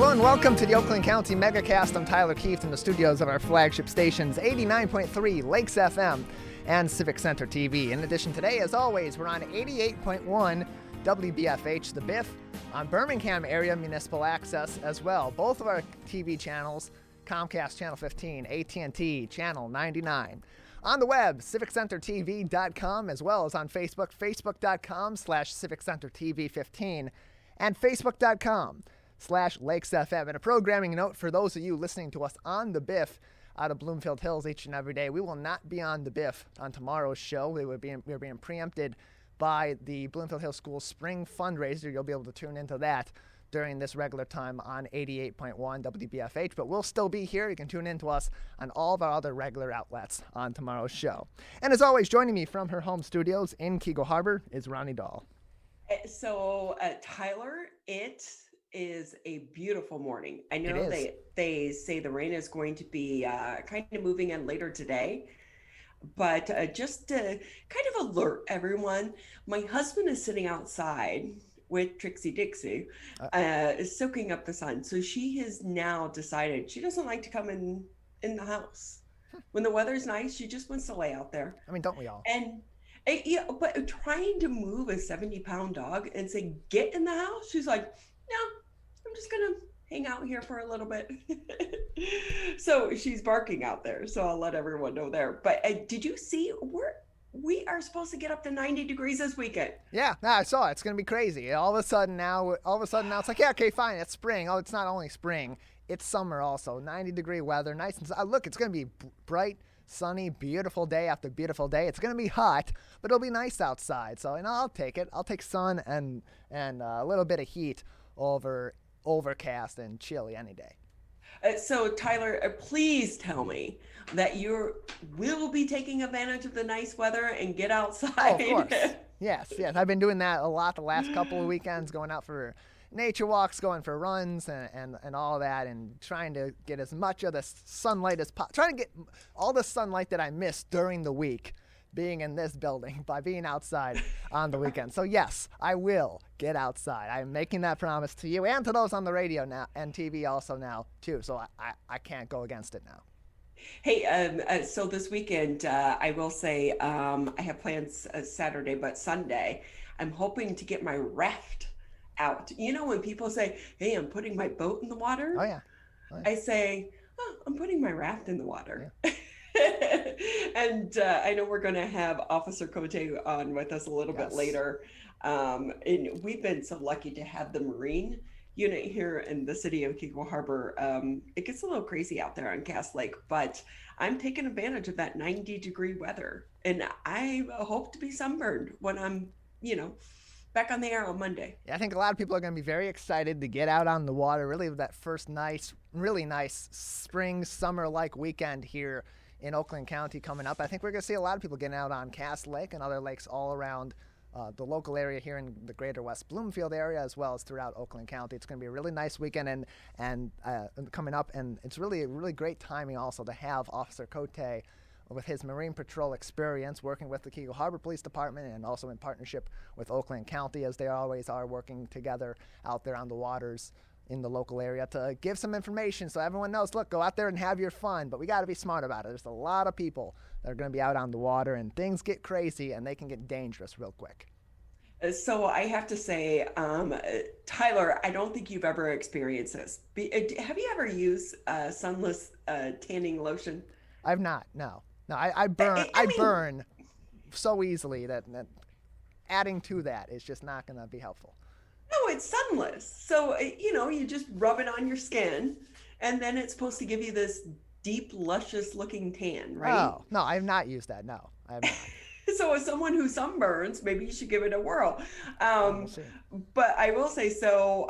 Hello and welcome to the Oakland County Megacast. I'm Tyler Keith in the studios of our flagship stations, 89.3 Lakes FM and Civic Center TV. In addition, today, as always, we're on 88.1 WBFH, the Biff, on Birmingham area municipal access as well. Both of our TV channels, Comcast Channel 15, AT&T Channel 99. On the web, civiccentertv.com, as well as on Facebook, facebook.com/civiccentertv15, and facebook.com/LakesFM. And a programming note for those of you listening to us on the Biff out of Bloomfield Hills each and every day. We will not be on the Biff on tomorrow's show. We're being preempted by the Bloomfield Hills School Spring Fundraiser. You'll be able to tune into that during this regular time on 88.1 WBFH, but we'll still be here. You can tune in to us on all of our other regular outlets on tomorrow's show. And as always, joining me from her home studios in Keego Harbor is Ronnie Dahl. So, Tyler, it is a beautiful morning. I know they say the rain is going to be kind of moving in later today, but just to kind of alert everyone, my husband is sitting outside with Trixie Dixie, soaking up the sun. So she has now decided she doesn't like to come in the house. When the weather's nice, she just wants to lay out there. I mean, don't we all? And yeah, but trying to move a 70-pound dog and say, get in the house, she's like, no, I'm just going to hang out here for a little bit. So she's barking out there. So I'll let everyone know there. But did you see we are supposed to get up to 90 degrees this weekend? Yeah, no, I saw it. It's going to be crazy. All of a sudden now it's like, yeah, okay, fine. It's spring. Oh, it's not only spring. It's summer also. 90-degree weather. Nice. And look, it's going to be bright, sunny, beautiful day after beautiful day. It's going to be hot, but it'll be nice outside. So, I'll take it. I'll take sun and a little bit of heat over overcast and chilly any day. So Tyler, please tell me that you will be taking advantage of the nice weather and get outside. Oh, of course. Yes. I've been doing that a lot the last couple of weekends, going out for nature walks, going for runs and all that, and trying to get as much of the sunlight as possible. Trying to get all the sunlight that I missed during the week being in this building by being outside on the weekend. So yes, I will get outside. I'm making that promise to you and to those on the radio now and TV also now too. So I can't go against it now. Hey, so this weekend, I will say I have plans Saturday, but Sunday, I'm hoping to get my raft out. You know, when people say, hey, I'm putting my boat in the water. Oh, yeah. I say, oh, I'm putting my raft in the water. Yeah. And I know we're going to have Officer Cote on with us a little bit later. And we've been so lucky to have the Marine unit here in the city of Keego Harbor. It gets a little crazy out there on Cass Lake, but I'm taking advantage of that 90-degree weather. And I hope to be sunburned when I'm, back on the air on Monday. Yeah, I think a lot of people are going to be very excited to get out on the water, really with that first really nice spring, summer-like weekend here in Oakland County coming up. I think we're going to see a lot of people getting out on Cass Lake and other lakes all around the local area here in the greater West Bloomfield area, as well as throughout Oakland County. It's going to be a really nice weekend and coming up, and it's really great timing also to have Officer Cote with his Marine Patrol experience working with the Keego Harbor Police Department and also in partnership with Oakland County, as they always are working together out there on the waters in the local area, to give some information so everyone knows, look, go out there and have your fun, but we got to be smart about it. There's a lot of people that are going to be out on the water, and things get crazy and they can get dangerous real quick. So I have to say, Tyler, I don't think you've ever experienced this. Have you ever used sunless tanning lotion? I've not, no. I burn so easily that adding to that is just not going to be helpful. No, it's sunless. So, you just rub it on your skin, and then it's supposed to give you this deep, luscious looking tan, right? Oh, no, I have not used that. No, I have not. So as someone who sunburns, maybe you should give it a whirl. But I will say, so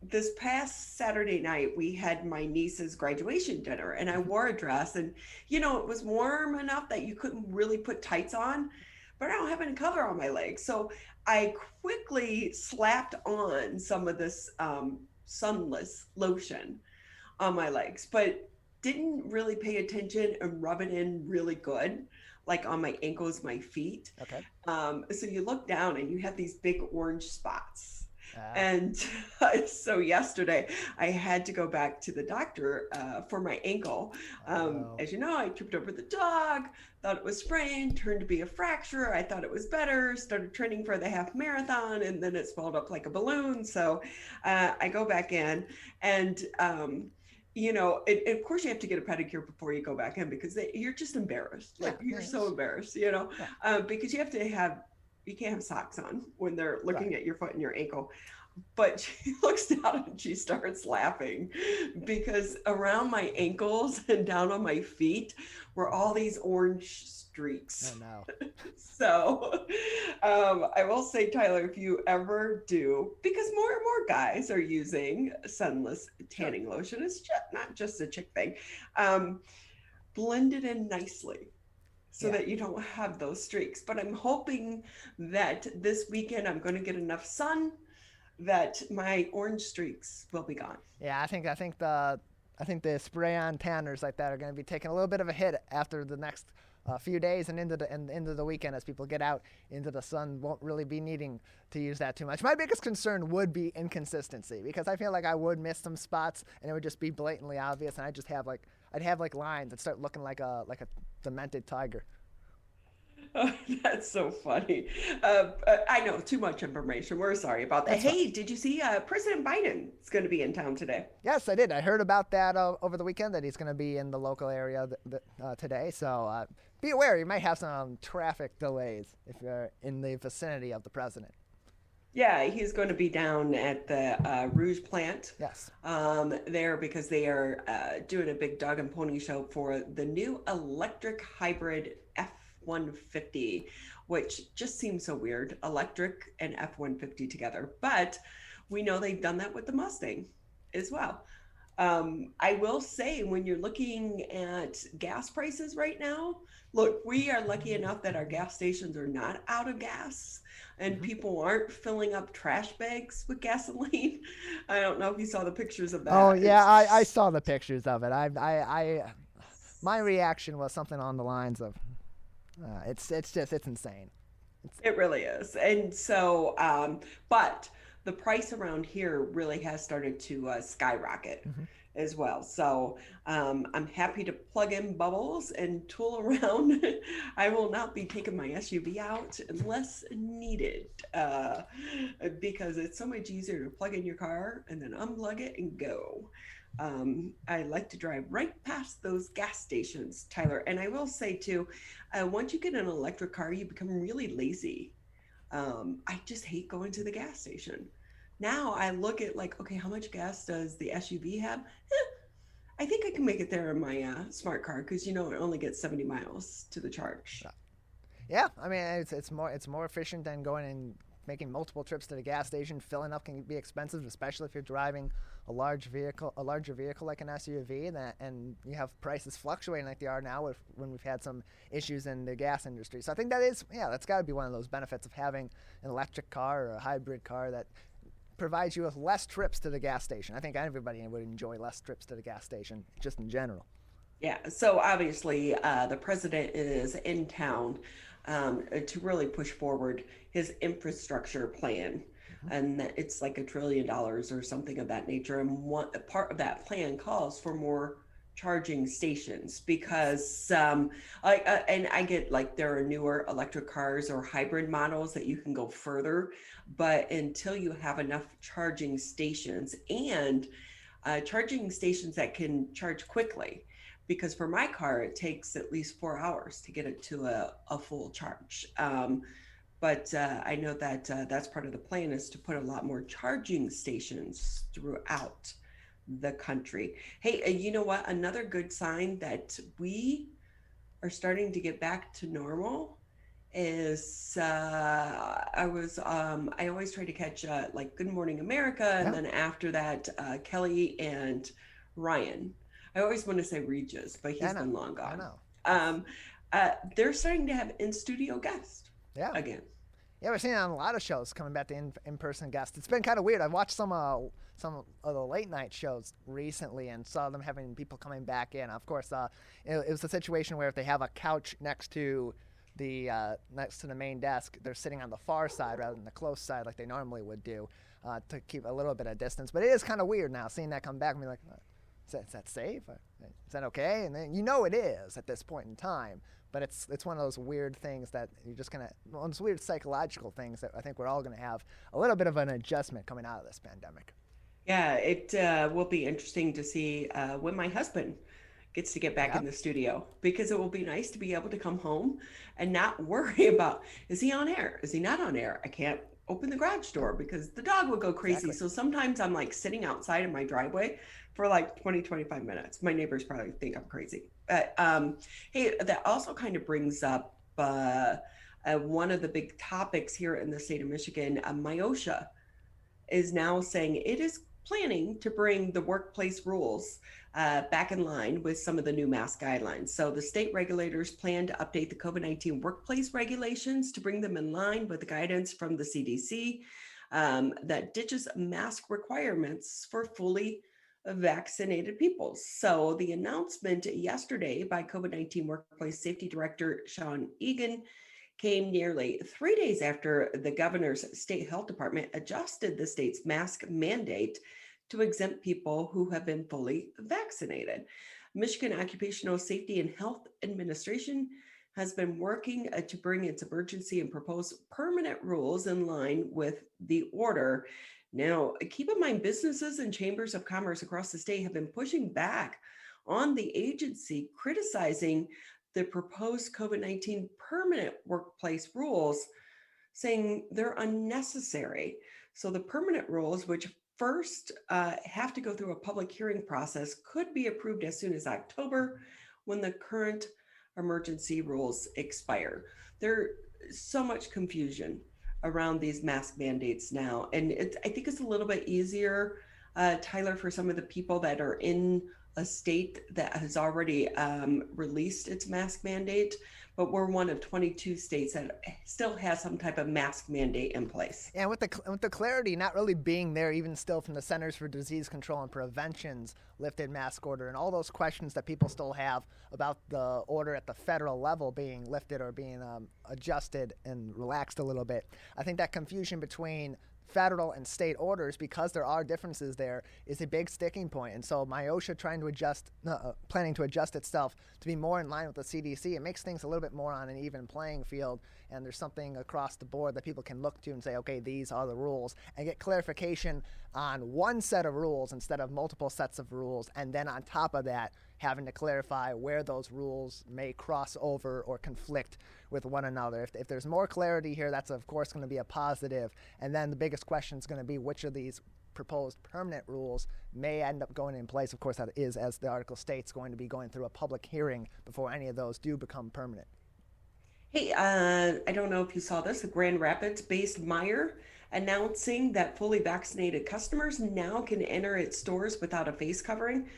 this past Saturday night, we had my niece's graduation dinner, and I wore a dress, and, it was warm enough that you couldn't really put tights on, but I don't have any color on my legs. So I quickly slapped on some of this sunless lotion on my legs, but didn't really pay attention and rub it in really good, like on my ankles, my feet. Okay. So you look down and you have these big orange spots. And so yesterday I had to go back to the doctor for my ankle. As you know, I tripped over the dog, thought it was sprained, turned to be a fracture. I thought it was better, started training for the half marathon, and then it swelled up like a balloon. So I go back in, and of course you have to get a pedicure before you go back in, because you're just embarrassed. You're so embarrassed, because you can't have socks on when they're looking at your foot and your ankle. But she looks down and she starts laughing, because around my ankles and down on my feet were all these orange streaks. Oh, no. So I will say, Tyler, if you ever do, because more and more guys are using sunless tanning lotion, it's not just a chick thing, blend it in nicely so that you don't have those streaks. But I'm hoping that this weekend I'm going to get enough sun that my orange streaks will be gone. Yeah, I think the spray-on tanners like that are going to be taking a little bit of a hit after the next few days and into the weekend, as people get out into the sun. Won't really be needing to use that too much. My biggest concern would be inconsistency, because I feel like I would miss some spots and it would just be blatantly obvious, and I'd have lines that start looking like a demented tiger. Oh, that's so funny. I know, too much information. We're sorry about that. Hey, did you see President Biden is going to be in town today? Yes, I did. I heard about that over the weekend, that he's going to be in the local area today. So be aware, you might have some traffic delays if you're in the vicinity of the president. Yeah, he's going to be down at the Rouge plant. Yes. There, because they are doing a big dog and pony show for the new electric hybrid F-150, which just seems so weird, electric and F-150 together. But we know they've done that with the Mustang as well. I will say, when you're looking at gas prices right now, look, we are lucky enough that our gas stations are not out of gas, and people aren't filling up trash bags with gasoline. I don't know if you saw the pictures of that. Oh yeah, I saw the pictures of it. My reaction was something on the lines of, it's insane. It really is. And so, but the price around here really has started to skyrocket as well. So I'm happy to plug in bubbles and tool around. I will not be taking my SUV out unless needed, because it's so much easier to plug in your car and then unplug it and go. I like to drive right past those gas stations, Tyler. And I will say too, once you get an electric car, you become really lazy. I just hate going to the gas station. Now I look at okay, how much gas does the SUV have? I think I can make it there in my smart car, because it only gets 70 miles to the charge. Yeah, I mean, it's more efficient than going and making multiple trips to the gas station. Filling up can be expensive, especially if you're driving a larger vehicle like an SUV, and you have prices fluctuating like they are now when we've had some issues in the gas industry. So I think that's got to be one of those benefits of having an electric car or a hybrid car that provides you with less trips to the gas station. I think everybody would enjoy less trips to the gas station, just in general. Yeah, so obviously the president is in town to really push forward his infrastructure plan. And it's like $1 trillion or something of that nature. And part of that plan calls for more charging stations, because and I get there are newer electric cars or hybrid models that you can go further, but until you have enough charging stations and charging stations that can charge quickly, because for my car it takes at least 4 hours to get it to a full charge. But I know that that's part of the plan, is to put a lot more charging stations throughout the country. Hey, you know what? Another good sign that we are starting to get back to normal is I always try to catch Good Morning America, and then after that Kelly and Ryan. I always want to say Regis, but he's been long gone. I know. They're starting to have in-studio guests again. Yeah, we're seeing it on a lot of shows, coming back to in-person guests. It's been kind of weird. I watched some of the late night shows recently and saw them having people coming back in. Of course, it was a situation where if they have a couch next to the main desk, they're sitting on the far side rather than the close side like they normally would do. to keep a little bit of distance. But it is kind of weird now seeing that come back and be like, is that safe? Is that okay? And then it is at this point in time. But it's one of those weird things that you're just going to, one of those weird psychological things that I think we're all going to have a little bit of an adjustment coming out of this pandemic. Yeah, it will be interesting to see when my husband gets to get back in the studio, because it will be nice to be able to come home and not worry about, is he on air? Is he not on air? I can't open the garage door because the dog would go crazy. Exactly. So sometimes I'm like sitting outside in my driveway for like 20, 25 minutes. My neighbors probably think I'm crazy. But hey, that also kind of brings up one of the big topics here in the state of Michigan. MIOSHA is now saying it is planning to bring the workplace rules back in line with some of the new mask guidelines. So the state regulators plan to update the COVID-19 workplace regulations to bring them in line with the guidance from the CDC that ditches mask requirements for fully vaccinated people. So the announcement yesterday by COVID-19 Workplace Safety Director Sean Egan came nearly 3 days after the governor's state health department adjusted the state's mask mandate to exempt people who have been fully vaccinated. Michigan Occupational Safety and Health Administration has been working to bring its emergency and proposed permanent rules in line with the order. Now, keep in mind, businesses and chambers of commerce across the state have been pushing back on the agency, criticizing the proposed COVID-19 permanent workplace rules, saying they're unnecessary. So the permanent rules, which first have to go through a public hearing process, could be approved as soon as October when the current emergency rules expire. There's so much confusion around these mask mandates now. And I think it's a little bit easier, Tyler, for some of the people that are in a state that has already released its mask mandate, but we're one of 22 states that still has some type of mask mandate in place. And with the clarity not really being there, even still from the Centers for Disease Control and Prevention's lifted mask order, and all those questions that people still have about the order at the federal level being lifted or being adjusted and relaxed a little bit, I think that confusion between federal and state orders, because there are differences there, is a big sticking point. And so MIOSHA planning to adjust itself to be more in line with the CDC, it makes things a little bit more on an even playing field, and there's something across the board that people can look to and say, okay, these are the rules, and get clarification on one set of rules instead of multiple sets of rules, and then on top of that, having to clarify where those rules may cross over or conflict with one another. If there's more clarity here, that's of course going to be a positive. And then the biggest question is going to be which of these proposed permanent rules may end up going in place. Of course, that is, as the article states, going to be going through a public hearing before any of those do become permanent. Hey, I don't know if you saw this, a Grand Rapids-based Meijer announcing that fully vaccinated customers now can enter its stores without a face covering.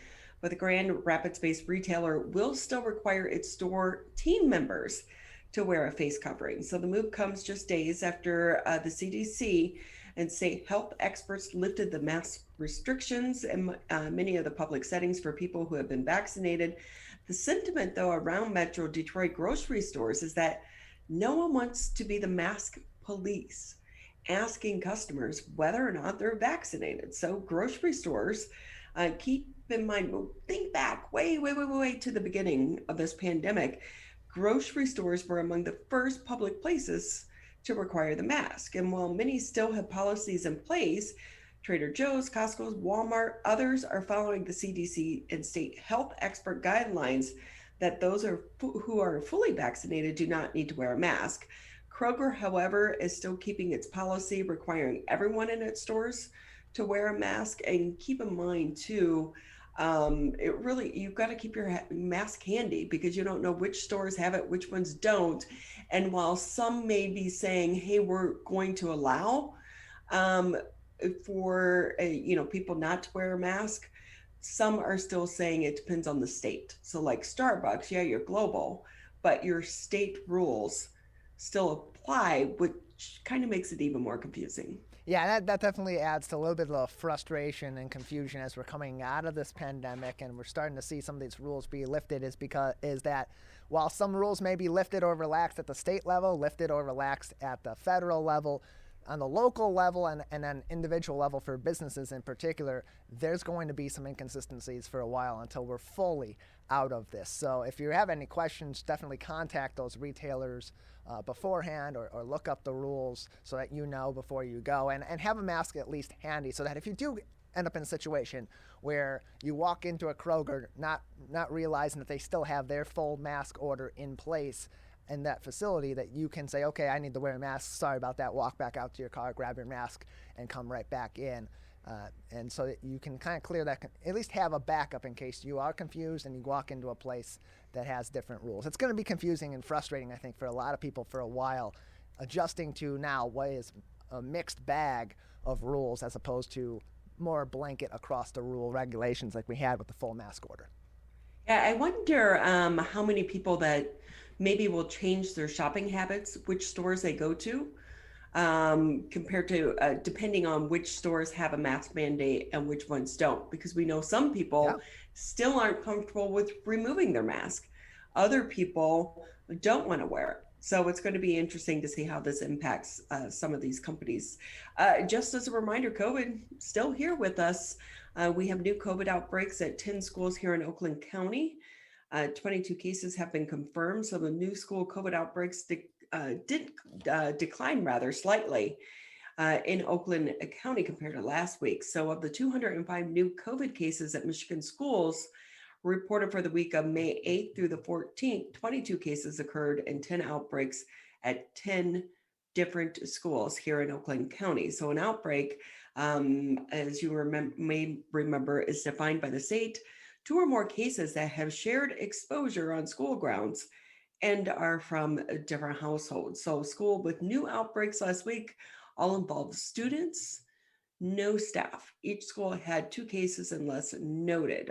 But the Grand Rapids-based retailer will still require its store team members to wear a face covering. So the move comes just days after the CDC and state health experts lifted the mask restrictions in many of the public settings for people who have been vaccinated. The sentiment, though, around Metro Detroit grocery stores is that no one wants to be the mask police, asking customers whether or not they're vaccinated. So grocery stores, keep in mind, think back way to the beginning of this pandemic. Grocery stores were among the first public places to require the mask. And while many still have policies in place, Trader Joe's, Costco's, Walmart, others are following the CDC and state health expert guidelines that those who are fully vaccinated do not need to wear a mask. Kroger, however, is still keeping its policy requiring everyone in its stores to wear a mask. And keep in mind too, you've got to keep your mask handy because you don't know which stores have it, which ones don't. And while some may be saying, hey, we're going to allow for people not to wear a mask, some are still saying it depends on the state. So like Starbucks, yeah, you're global, but your state rules still apply, which kind of makes it even more confusing. Yeah, that definitely adds to a little bit of frustration and confusion as we're coming out of this pandemic and we're starting to see some of these rules be lifted, is that while some rules may be lifted or relaxed at the state level, lifted or relaxed at the federal level, on the local level and then individual level for businesses in particular, there's going to be some inconsistencies for a while until we're fully out of this. So if you have any questions, definitely contact those retailers beforehand or look up the rules so that you know before you go, and have a mask at least handy so that if you do end up in a situation where you walk into a Kroger not realizing that they still have their full mask order in place in that facility, that you can say, okay, I need to wear a mask, sorry about that, walk back out to your car, grab your mask, and come right back in. And so that you can kind of clear that, at least have a backup in case you are confused and you walk into a place that has different rules. It's going to be confusing and frustrating, I think, for a lot of people for a while, adjusting to now what is a mixed bag of rules as opposed to more blanket across the rule regulations like we had with the full mask order. Yeah, I wonder how many people that maybe will change their shopping habits, which stores they go to, compared to depending on which stores have a mask mandate and which ones don't, because we know some people still aren't comfortable with removing their mask. Other people don't want to wear it. So it's going to be interesting to see how this impacts some of these companies. Just as a reminder, COVID still here with us. We have new COVID outbreaks at 10 schools here in Oakland County. 22 cases have been confirmed. So the new school COVID outbreaks did decline rather slightly in Oakland County compared to last week. So of the 205 new COVID cases at Michigan schools reported for the week of May 8th through the 14th, 22 cases occurred and 10 outbreaks at 10 different schools here in Oakland County. So an outbreak, as you may remember, is defined by the state: 2 or more cases that have shared exposure on school grounds and are from different households. So school with new outbreaks last week all involved students, no staff. Each school had 2 cases unless noted.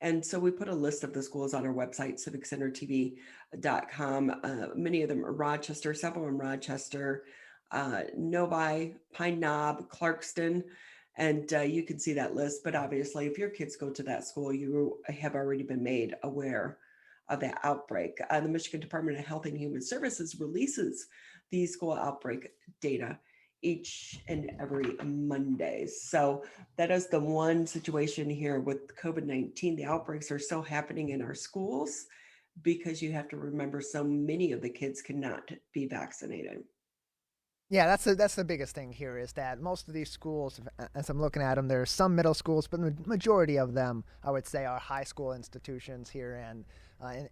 And so we put a list of the schools on our website, civiccentertv.com. Many of them are Rochester, several in Rochester, Novi, Pine Knob, Clarkston, and you can see that list. But obviously, if your kids go to that school, you have already been made aware of that outbreak. The Michigan Department of Health and Human Services releases the school outbreak data each and every Monday. So that is the one situation here with COVID-19. The outbreaks are still happening in our schools because you have to remember so many of the kids cannot be vaccinated. Yeah, that's the biggest thing here is that most of these schools, as I'm looking at them, there are some middle schools, but the majority of them, I would say, are high school institutions here. And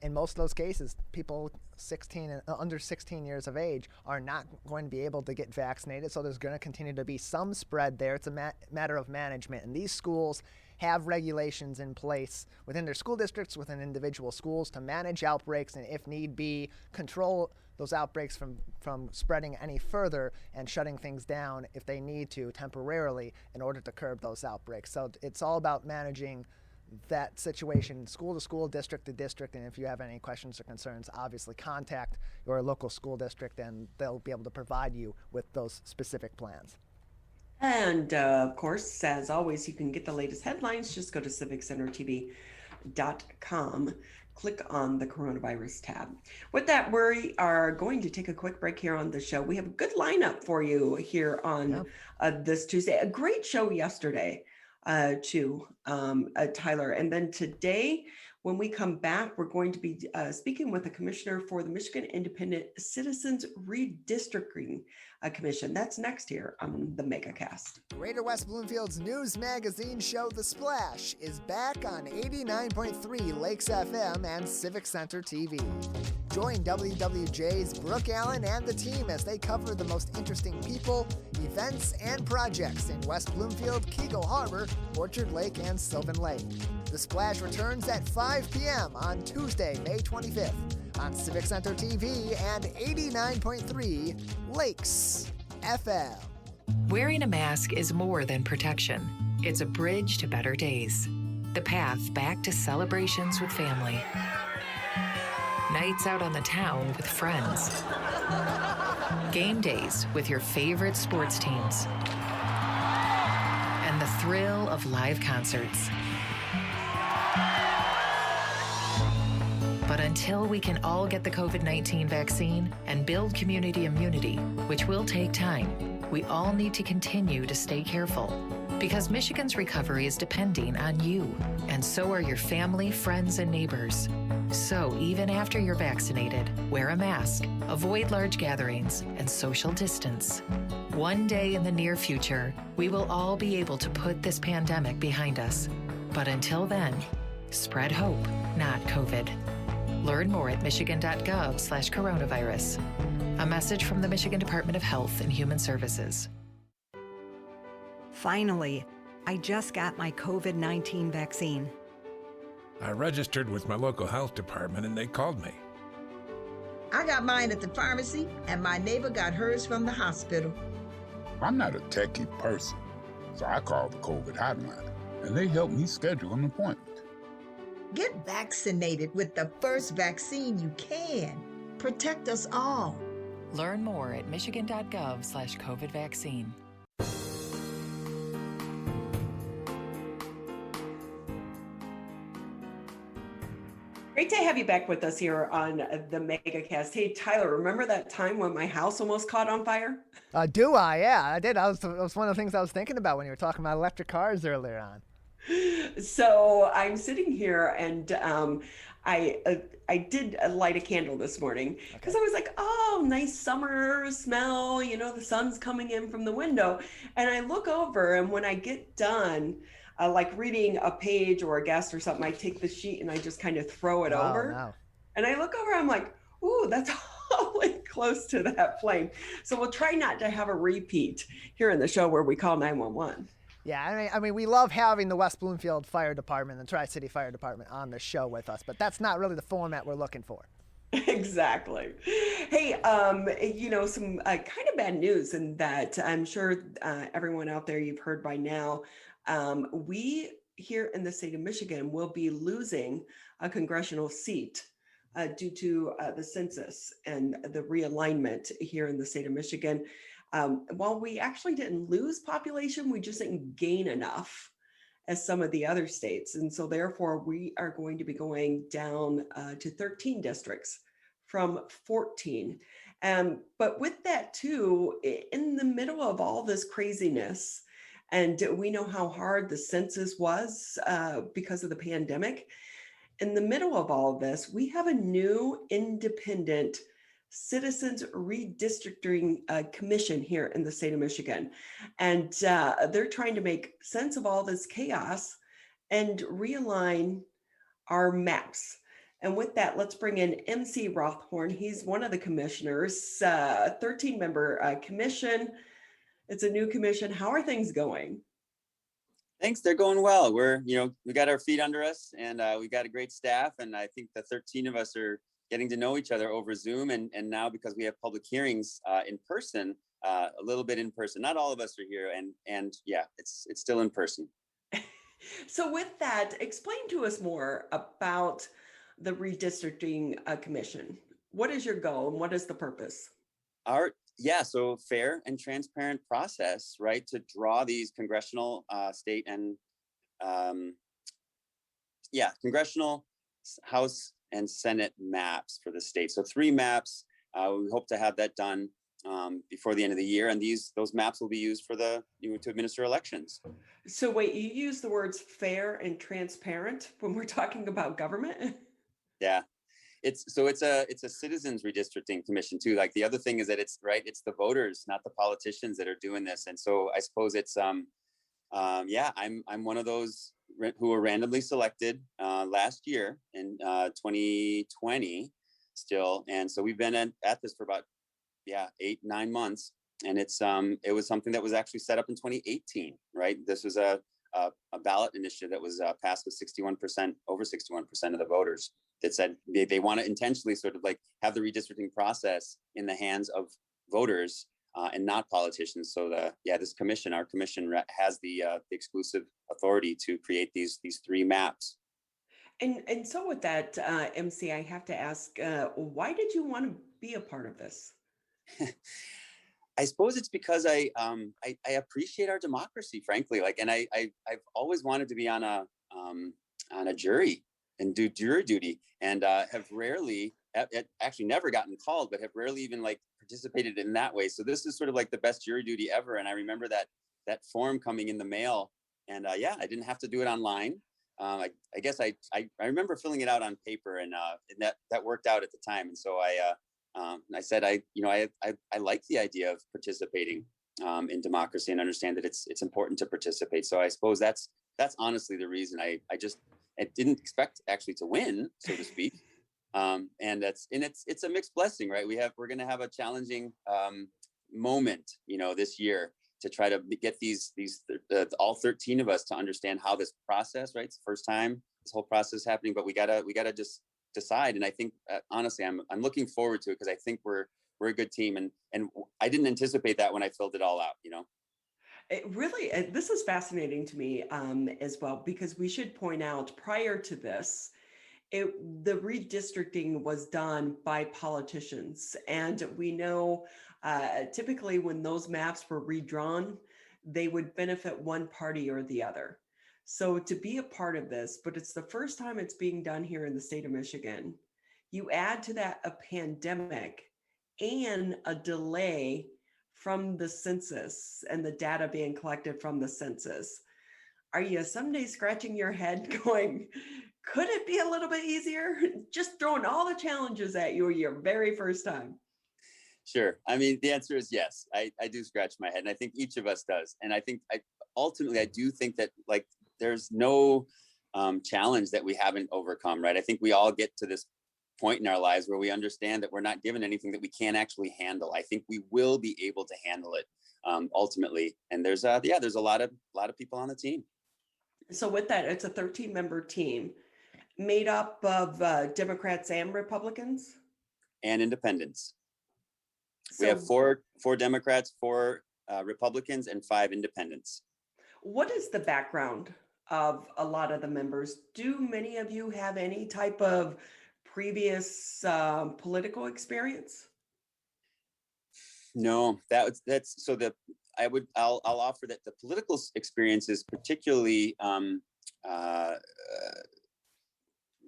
in most of those cases, people 16 and under 16 years of age are not going to be able to get vaccinated. So there's going to continue to be some spread there. It's a matter of management. And these schools have regulations in place within their school districts, within individual schools, to manage outbreaks and, if need be, control those outbreaks from spreading any further and shutting things down if they need to temporarily in order to curb those outbreaks. So it's all about managing that situation school to school, district to district. And if you have any questions or concerns, obviously contact your local school district and they'll be able to provide you with those specific plans. And of course, as always, you can get the latest headlines. Just go to civiccentertv.com. Click on the coronavirus tab. With that, we are going to take a quick break here on the show. We have a good lineup for you here on this Tuesday. A great show yesterday, too, Tyler. And then today, when we come back, we're going to be speaking with the commissioner for the Michigan Independent Citizens Redistricting Commission. That's next here on the Megacast. Greater West Bloomfield's news magazine show, The Splash, is back on 89.3 Lakes FM and Civic Center TV. Join WWJ's Brooke Allen and the team as they cover the most interesting people, events, and projects in West Bloomfield, Keego Harbor, Orchard Lake, and Sylvan Lake. The Splash returns at 5 p.m. on Tuesday, May 25th on Civic Center TV and 89.3 Lakes FM. Wearing a mask is more than protection. It's a bridge to better days. The path back to celebrations with family. Nights out on the town with friends. Game days with your favorite sports teams. And the thrill of live concerts. But until we can all get the COVID-19 vaccine and build community immunity, which will take time, we all need to continue to stay careful because Michigan's recovery is depending on you, and so are your family, friends, and neighbors. So even after you're vaccinated, wear a mask, avoid large gatherings, and social distance. One day in the near future, we will all be able to put this pandemic behind us. But until then, spread hope, not COVID. Learn more at michigan.gov/coronavirus. A message from the Michigan Department of Health and Human Services. Finally, I just got my COVID-19 vaccine. I registered with my local health department and they called me. I got mine at the pharmacy, and my neighbor got hers from the hospital. I'm not a techie person, so I called the COVID hotline, and they helped me schedule an appointment. Get vaccinated with the first vaccine you can. Protect us all. Learn more at michigan.gov/COVID vaccine. Great to have you back with us here on the Megacast. Hey, Tyler, remember that time when my house almost caught on fire? Do I? Yeah, I did. That was one of the things I was thinking about when you were talking about electric cars earlier on. So I'm sitting here and I did light a candle this morning because I was like, oh, nice summer smell, you know, the sun's coming in from the window. And I look over, and when I get done, like reading a page or a guest or something, I take the sheet and I just kind of throw it over. No. And I look over, I'm like, ooh, that's awfully close to that flame. So we'll try not to have a repeat here in the show where we call 911. Yeah, I mean, we love having the West Bloomfield Fire Department and Tri-City Fire Department on the show with us, but that's not really the format we're looking for. Exactly. Hey, you know, some kind of bad news, and that I'm sure everyone out there, you've heard by now. We here in the state of Michigan will be losing a congressional seat due to the census and the realignment here in the state of Michigan. While we actually didn't lose population, we just didn't gain enough as some of the other states. And so therefore we are going to be going down to 13 districts from 14. But with that too, in the middle of all this craziness, and we know how hard the census was because of the pandemic, in the middle of all of this, we have a new independent Citizens Redistricting Commission here in the state of Michigan. And they're trying to make sense of all this chaos and realign our maps. And with that, let's bring in MC Rothhorn. He's one of the commissioners, 13-member commission. It's a new commission. How are things going? Thanks. They're going well. We got our feet under us, and we got a great staff. And I think the 13 of us are getting to know each other over Zoom. And now because we have public hearings in person, a little bit in person, not all of us are here. And yeah, it's still in person. So with that, explain to us more about the Redistricting Commission. What is your goal and what is the purpose? So fair and transparent process, right? To draw these congressional, state and congressional, House and Senate maps for the state. So 3 maps. We hope to have that done before the end of the year, and those maps will be used for to administer elections. So wait, you use the words fair and transparent when we're talking about government? Yeah. It's a citizens redistricting commission too. Like the other thing is that it's the voters, not the politicians, that are doing this. And so I suppose it's I'm one of those who were randomly selected last year in 2020 still. And so we've been at this for about 8-9 months. And it was something that was actually set up in 2018, right? This was a ballot initiative that was passed with over 61% of the voters that said they want to intentionally sort of like have the redistricting process in the hands of voters and not politicians. So our commission has the exclusive authority to create these 3 maps. And so with that, MC, I have to ask, why did you want to be a part of this? I suppose it's because I appreciate our democracy, frankly. And I've always wanted to be on a jury and do jury duty, and have rarely, actually never gotten called, but have rarely even participated in that way. So this is sort of like the best jury duty ever. And I remember that form coming in the mail, and I didn't have to do it online. I guess I remember filling it out on paper, and that worked out at the time. And so I said I like the idea of participating in democracy, and understand that it's important to participate. So I suppose that's honestly the reason. I didn't expect actually to win, so to speak. And it's a mixed blessing, right? We're going to have a challenging moment, this year, to try to get these all 13 of us to understand how this process, right? It's the first time this whole process is happening, but we gotta just decide. And I think honestly, I'm looking forward to it, because I think we're a good team, and I didn't anticipate that when I filled it all out. It really, this is fascinating to me as well, because we should point out, prior to this, the redistricting was done by politicians. And we know typically when those maps were redrawn, they would benefit one party or the other. So to be a part of this, but it's the first time it's being done here in the state of Michigan. You add to that a pandemic and a delay from the census and the data being collected from the census. Are you someday scratching your head going, could it be a little bit easier? Just throwing all the challenges at you your very first time. Sure. I mean, the answer is yes. I do scratch my head, and I think each of us does. And I think ultimately, I do think that there's no challenge that we haven't overcome, right? I think we all get to this point in our lives where we understand that we're not given anything that we can't actually handle. I think we will be able to handle it ultimately. And there's a lot of people on the team. So with that, it's a 13-member team made up of Democrats and Republicans? And independents. So we have four Democrats, 4 Republicans, and 5 independents. What is the background of a lot of the members? Do many of you have any type of previous political experience? No, that's so I'll offer that the political experience is particularly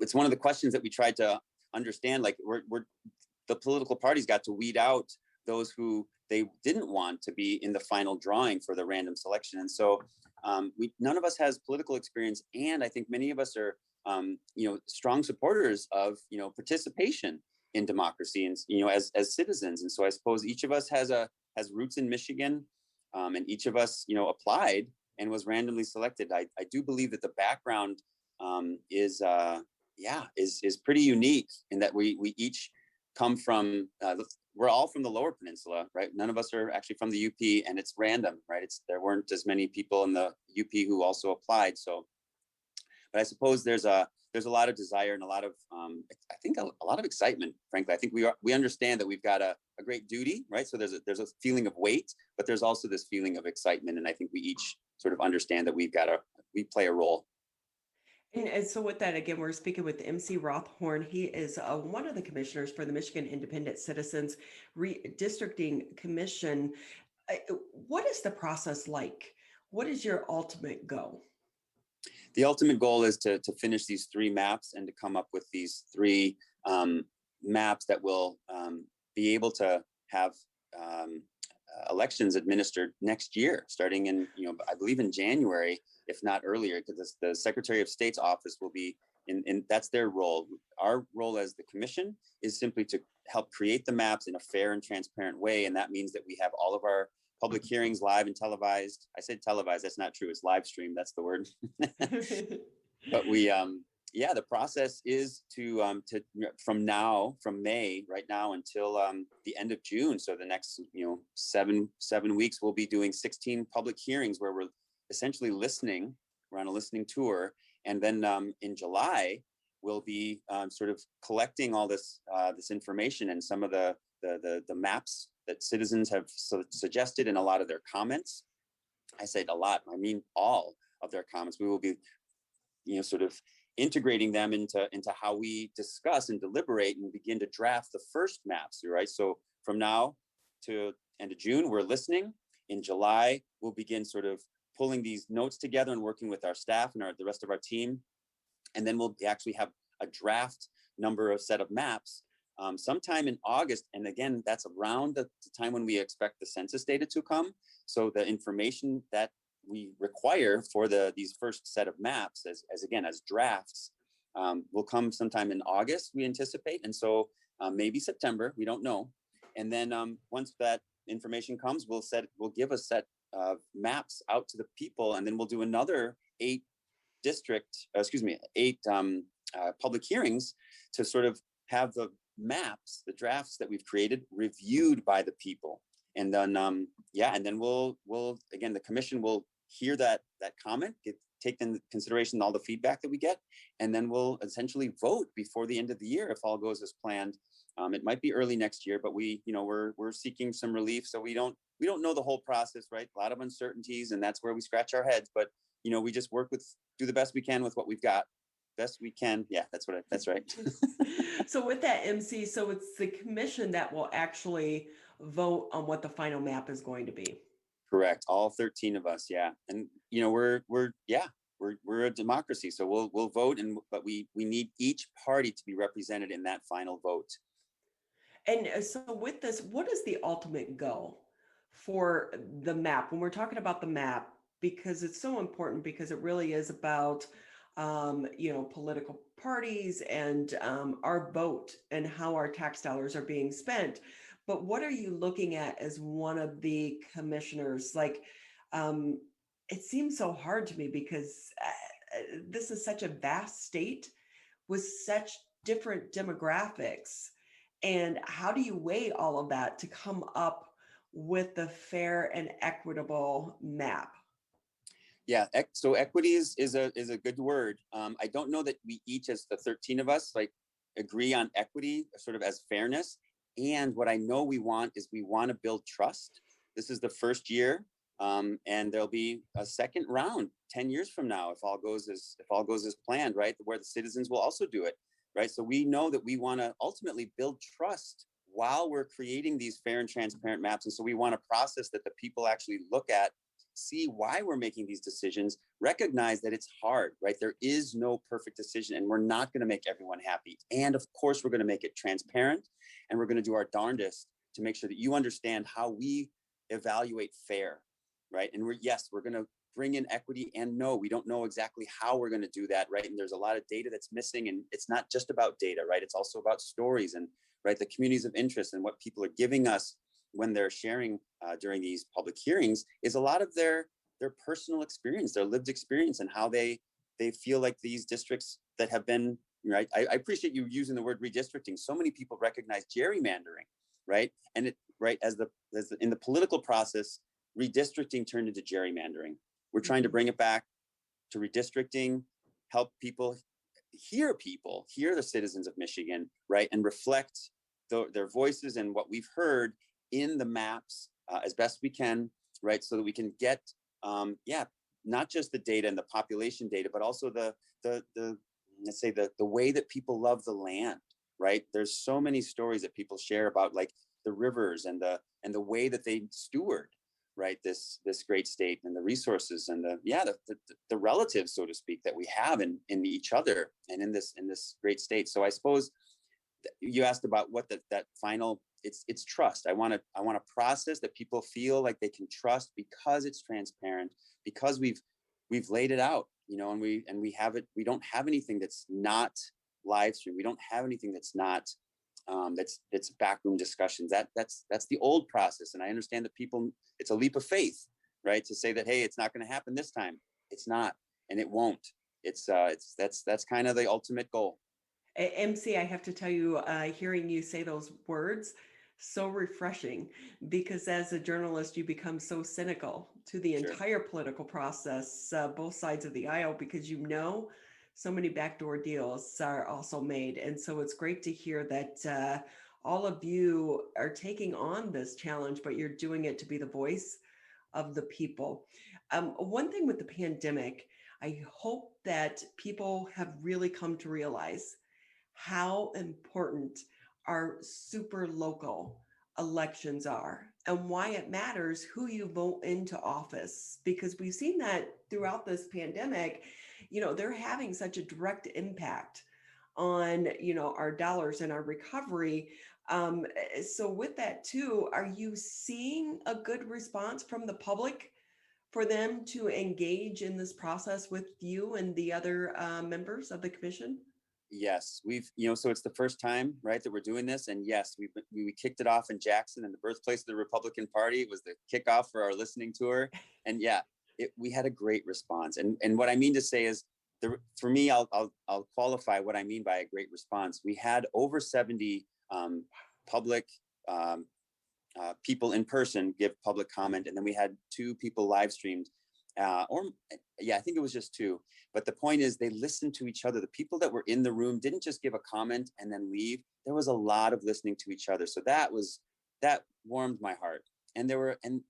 it's one of the questions that we tried to understand. Like the political parties got to weed out those who they didn't want to be in the final drawing for the random selection. And so none of us has political experience. And I think many of us are, strong supporters of, participation in democracy and, as citizens. And so I suppose each of us has roots in Michigan, and each of us, applied and was randomly selected. I do believe that the background is pretty unique in that we each come from, we're all from the Lower Peninsula, right? None of us are actually from the UP, and it's random, right? There weren't as many people in the UP who also applied. So, but I suppose there's a lot of desire and a lot of, I think a lot of excitement, frankly. I think we understand that we've got a great duty, right? So there's a feeling of weight, but there's also this feeling of excitement. And I think we each sort of understand that we play a role. And so with that, again, we're speaking with MC Rothhorn. He is one of the commissioners for the Michigan Independent Citizens Redistricting Commission. What is the process like? What is your ultimate goal? The ultimate goal is to finish these 3 maps and to come up with these 3 maps that will be able to have elections administered next year, starting in, I believe in January, if not earlier, because the Secretary of State's office will be in that's their role. Our role as the commission is simply to help create the maps in a fair and transparent way. And that means that we have all of our public hearings live and televised. I said televised, that's not true. It's live stream. That's the word. But the process is to from May right now until the end of June. So the next, 7 weeks, we'll be doing 16 public hearings where we're essentially listening. We're on a listening tour. And then in July, we'll be sort of collecting all this information and some of the maps that citizens have suggested and a lot of their comments. I said a lot, I mean all of their comments. We will be, sort of integrating them into how we discuss and deliberate and begin to draft the first maps, right? So from now to end of June, we're listening. In July, we'll begin sort of pulling these notes together and working with our staff and the rest of our team. And then we'll actually have a draft set of maps sometime in August. And again, that's around the time when we expect the census data to come. So the information that we require for these first set of maps as drafts will come sometime in August, we anticipate. And so maybe September, we don't know. And then once that information comes, we'll give a set of maps out to the people, and then we'll do another 8 public hearings to sort of have the maps, the drafts that we've created, reviewed by the people. And then and then we'll again, the commission will hear that comment, take into consideration all the feedback that we get, and then we'll essentially vote before the end of the year if all goes as planned. It might be early next year, but we're seeking some relief, so we don't know the whole process, right? A lot of uncertainties, and that's where we scratch our heads. But we just do the best we can with what we've got. Best we can. Yeah, that's right. So with that, MC, so it's the commission that will actually vote on what the final map is going to be. Correct. All 13 of us. Yeah. And we're a democracy. So we'll vote, but we need each party to be represented in that final vote. And so with this, what is the ultimate goal for the map when we're talking about the map? Because it's so important, because it really is about political parties and our vote and how our tax dollars are being spent. But what are you looking at as one of the commissioners? It seems so hard to me, because this is such a vast state with such different demographics. And how do you weigh all of that to come up with the fair and equitable map? Yeah, so equity is a good word. I don't know that we each, as the 13 of us, agree on equity sort of as fairness. And what I know we want to build trust. This is the first year, and there'll be a second round 10 years from now if all goes as planned, right? Where the citizens will also do it, right? So we know that we want to ultimately build trust while we're creating these fair and transparent maps. And so we want a process that the people actually look at, see why we're making these decisions, recognize that it's hard, right? There is no perfect decision, and we're not going to make everyone happy. And of course, we're going to make it transparent, and we're going to do our darndest to make sure that you understand how we evaluate fair, right? And we're going to bring in equity, and no, we don't know exactly how we're going to do that, right? And there's a lot of data that's missing, and it's not just about data, right? It's also about stories and, right, the communities of interest and what people are giving us when they're sharing during these public hearings is a lot of their personal experience, their lived experience, and how they feel like these districts that have been, right. I appreciate you using the word redistricting. So many people recognize gerrymandering, right? And it, right, as in the political process, redistricting turned into gerrymandering. We're trying to bring it back to redistricting, help people hear the citizens of Michigan, right, and reflect their voices and what we've heard in the maps as best we can, right? So that we can get, not just the data and the population data, but also the let's say the way that people love the land, right? There's so many stories that people share about, like the rivers and the way that they steward, right, this great state, and the resources and the relatives, so to speak, that we have in each other and in this great state. So I suppose you asked about what that final. It's trust. I want a process that people feel like they can trust, because it's transparent, because we've laid it out, and we have it. We don't have anything that's not live stream. We don't have anything that's not that's backroom discussions. That's the old process. And I understand that people, it's a leap of faith, right, to say that, hey, it's not going to happen this time. It's not, and it won't. That's kind of the ultimate goal. MC, I have to tell you, hearing you say those words, so refreshing, because as a journalist, you become so cynical to the entire political process, both sides of the aisle, because so many backdoor deals are also made. And so it's great to hear that all of you are taking on this challenge, but you're doing it to be the voice of the people. One thing with the pandemic, I hope that people have really come to realize how important our super local elections are, and why it matters who you vote into office, because we've seen that throughout this pandemic. They're having such a direct impact on, our dollars and our recovery. So with that too, are you seeing a good response from the public for them to engage in this process with you and the other members of the commission? Yes, we've, so it's the first time, right, that we're doing this. And yes, we kicked it off in Jackson, in the birthplace of the Republican Party. It was the kickoff for our listening tour. And yeah, we had a great response. And what I mean to say is, for me, I'll qualify what I mean by a great response. We had over 70 public people in person give public comment. And then we had 2 people live streamed. I think it was just 2. But the point is, they listened to each other. The people that were in the room didn't just give a comment and then leave. There was a lot of listening to each other. So that warmed my heart. And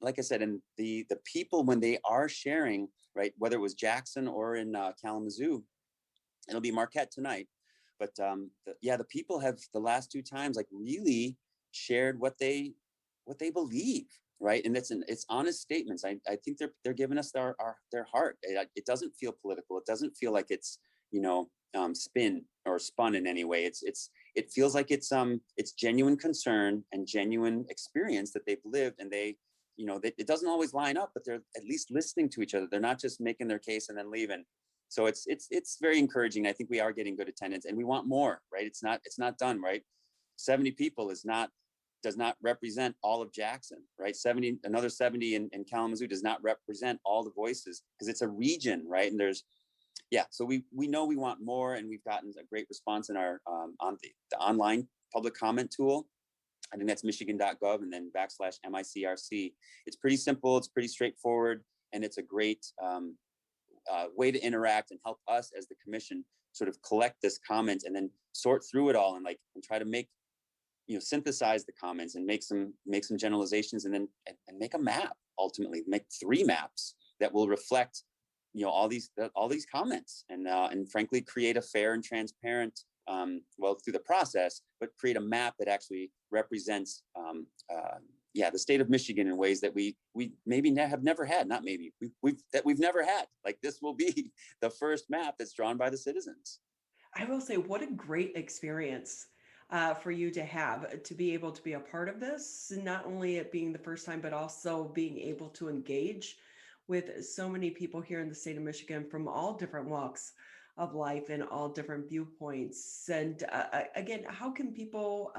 like I said, and the people, when they are sharing, right, whether it was Jackson or in Kalamazoo, it'll be Marquette tonight. But the people have, the last 2 times, like, really shared what they believe. Right. And it's honest statements. I think they're giving us their heart. It doesn't feel political. It doesn't feel like it's, spin or spun in any way. It feels like it's genuine concern and genuine experience that they've lived. And it doesn't always line up, but they're at least listening to each other. They're not just making their case and then leaving. So it's very encouraging. I think we are getting good attendance, and we want more, right? It's not done, right? 70 people does not represent all of Jackson, right? Another 70 in Kalamazoo does not represent all the voices, because it's a region, right? And so we know we want more, and we've gotten a great response in our on the online public comment tool. I think that's michigan.gov and then /MICRC. It's pretty simple, it's pretty straightforward, and it's a great way to interact and help us as the commission sort of collect this comment and then sort through it all and try to make, synthesize the comments and make some generalizations, and then make a map, ultimately make 3 maps that will reflect, all these comments, and frankly, create a fair and transparent, through the process, but create a map that actually represents, the state of Michigan in ways that we maybe have never had, not maybe, we've never had. Like, this will be the first map that's drawn by the citizens. I will say, what a great experience for you to be able to be a part of this, not only it being the first time, but also being able to engage with so many people here in the state of Michigan from all different walks of life and all different viewpoints. And again, how can people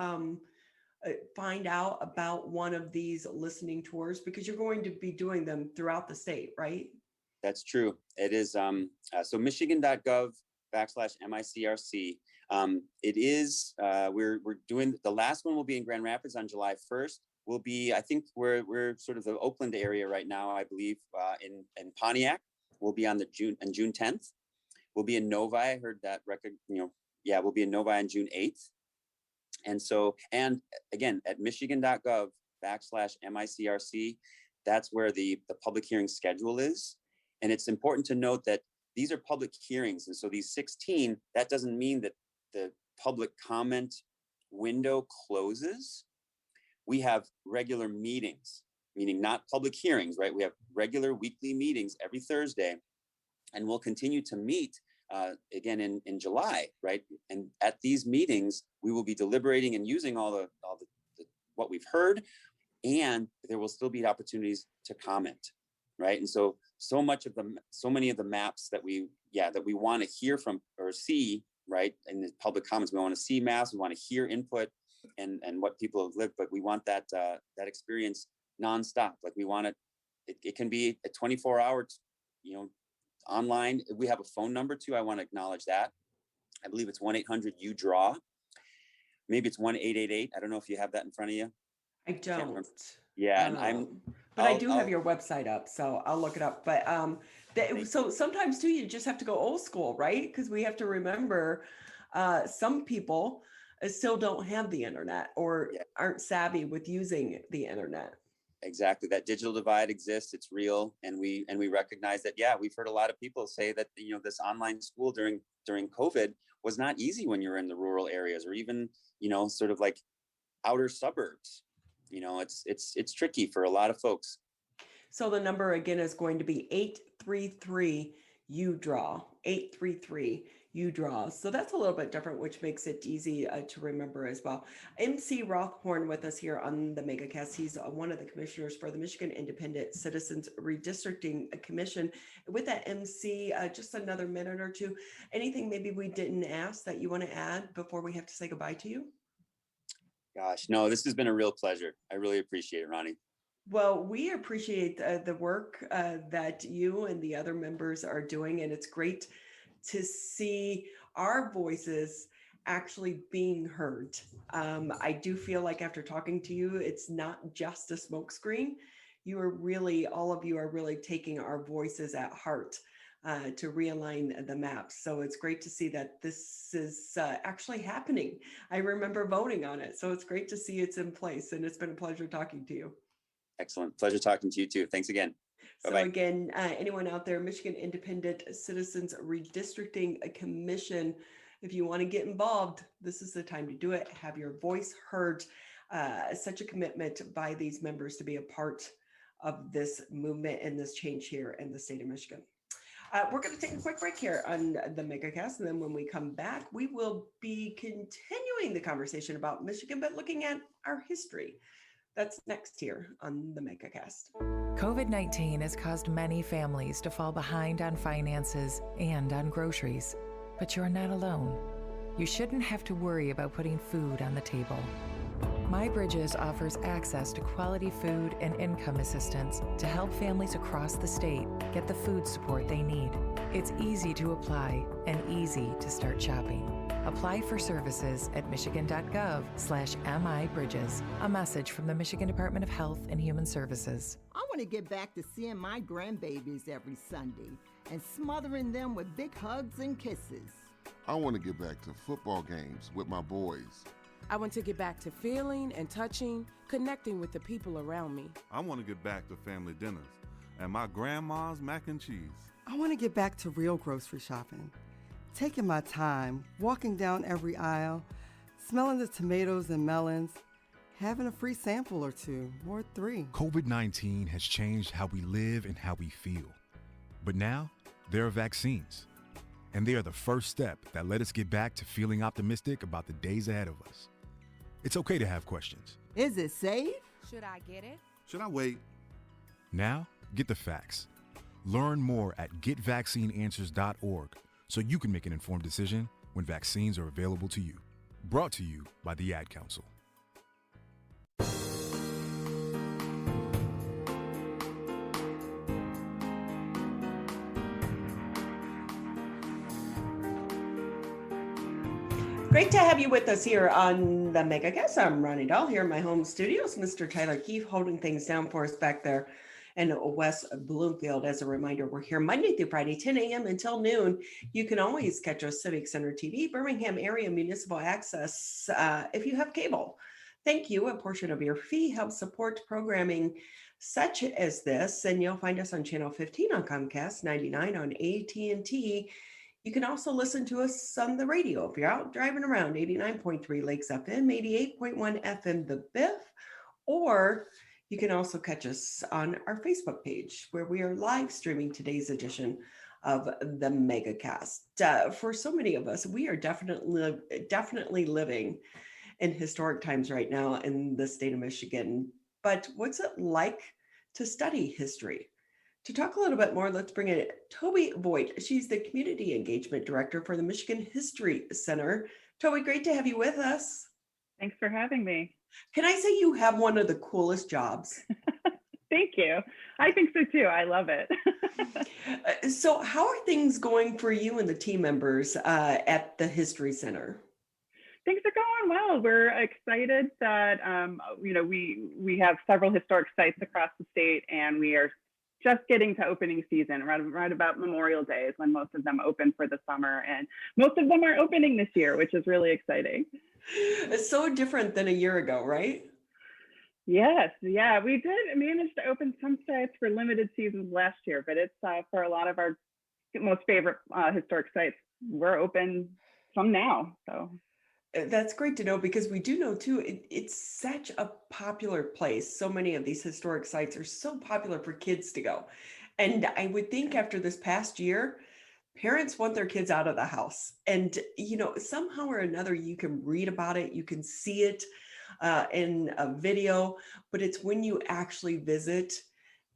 find out about one of these listening tours? Because you're going to be doing them throughout the state, right? That's true. It is. So michigan.gov /MICRC. It is, we're doing, the last one will be in Grand Rapids on July 1st. We'll be, I think we're sort of the Oakland area right now, I believe, in Pontiac. We'll be on June 10th. We'll be in Novi. I heard that record, we'll be in Novi on June 8th. And again, at michigan.gov /MICRC, that's where the public hearing schedule is. And it's important to note that these are public hearings. And so these 16, that doesn't mean that the public comment window closes. We have regular meetings, meaning not public hearings, right? We have regular weekly meetings every Thursday, and we'll continue to meet again in July, right? And at these meetings, we will be deliberating and using all the what we've heard, and there will still be opportunities to comment, right? And so many of the maps that we want to hear from or see, right, in the public comments, we want to see maps, we want to hear input and what people have lived, but we want that experience nonstop. Like, we want it can be a 24-hour, online. We have a phone number too. I want to acknowledge that. I believe it's 1-800-YOU-DRAW. Maybe it's 1-888. I don't know if you have that in front of you. I don't. Yeah, and I do have your website up, so I'll look it up. But so sometimes too, you just have to go old school, right? Because we have to remember some people still don't have the internet or aren't savvy with using the internet. Exactly. That digital divide exists. It's real. And we recognize that, we've heard a lot of people say that, this online school during COVID was not easy when you're in the rural areas or even, sort of like outer suburbs. It's tricky for a lot of folks. So the number again is going to be you draw, 833 you draw. So that's a little bit different, which makes it easy to remember as well. MC Rothhorn with us here on the Megacast. He's one of the commissioners for the Michigan Independent Citizens Redistricting Commission. With that, MC, just another minute or two. Anything maybe we didn't ask that you want to add before we have to say goodbye to you? Gosh, no, this has been a real pleasure. I really appreciate it, Ronnie. Well, we appreciate the work that you and the other members are doing, and it's great to see our voices actually being heard. I do feel like after talking to you, it's not just a smokescreen. You are really, all of you are really taking our voices at heart to realign the maps. So it's great to see that this is actually happening. I remember voting on it. So it's great to see it's in place, and it's been a pleasure talking to you. Excellent. Pleasure talking to you too. Thanks again. So Bye-bye. again, anyone out there, Michigan Independent Citizens Redistricting Commission, if you want to get involved, this is the time to do it. Have your voice heard. Such a commitment by these members to be a part of this movement and this change here in the state of Michigan. We're going to take a quick break here on the Megacast, and then when we come back, we will be continuing the conversation about Michigan, but looking at our history. That's next here on the Megacast. COVID-19 has caused many families to fall behind on finances and on groceries. But you're not alone. You shouldn't have to worry about putting food on the table. MyBridges offers access to quality food and income assistance to help families across the state get the food support they need. It's easy to apply and easy to start shopping. Apply for services at michigan.gov/MIBridges. A message from the Michigan Department of Health and Human Services. I want to get back to seeing my grandbabies every Sunday and smothering them with big hugs and kisses. I want to get back to football games with my boys. I want to get back to feeling and touching, connecting with the people around me. I want to get back to family dinners and my grandma's mac and cheese. I want to get back to real grocery shopping, taking my time, walking down every aisle, smelling the tomatoes and melons, having a free sample or two, or 3. COVID-19 has changed how we live and how we feel. But now, there are vaccines. And they are the first step that let us get back to feeling optimistic about the days ahead of us. It's okay to have questions. Is it safe? Should I get it? Should I wait? Now, get the facts. Learn more at getvaccineanswers.org so you can make an informed decision when vaccines are available to you. Brought to you by the Ad Council. Great to have you with us here on the Megacast. I'm Ronnie Dahl here in my home studios. Mr. Tyler Keefe holding things down for us back there in West Bloomfield. As a reminder, we're here Monday through Friday, 10 a.m. until noon. You can always catch us Civic Center TV, Birmingham area municipal access if you have cable. Thank you. A portion of your fee helps support programming such as this, and you'll find us on channel 15 on Comcast, 99 on AT&T. You can also listen to us on the radio if you're out driving around, 89.3 Lakes FM, 88.1 FM The Biff, or you can also catch us on our Facebook page where we are live streaming today's edition of the Megacast. For so many of us, we are definitely living in historic times right now in the state of Michigan. But what's it like to study history? To talk a little bit more, let's bring in Tobi Voigt. She's the Community Engagement Director for the Michigan History Center. Tobi, great to have you with us. Thanks for having me. Can I say you have one of the coolest jobs? Thank you. I think so too. I love it. So how are things going for you and the team members at the History Center? Things are going well. We're excited that we have several historic sites across the state, and we are just getting to opening season. Right about Memorial Day is when most of them open for the summer, and most of them are opening this year, which is really exciting. It's so different than a year ago, right? Yes, yeah, we did manage to open some sites for limited seasons last year, but it's for a lot of our most favorite historic sites, we're open some now. So that's great to know, because we do know too, it's such a popular place. So many of these historic sites are so popular for kids to go. And I would think after this past year parents want their kids out of the house. And, somehow or another, you can read about it, you can see it in a video, but it's when you actually visit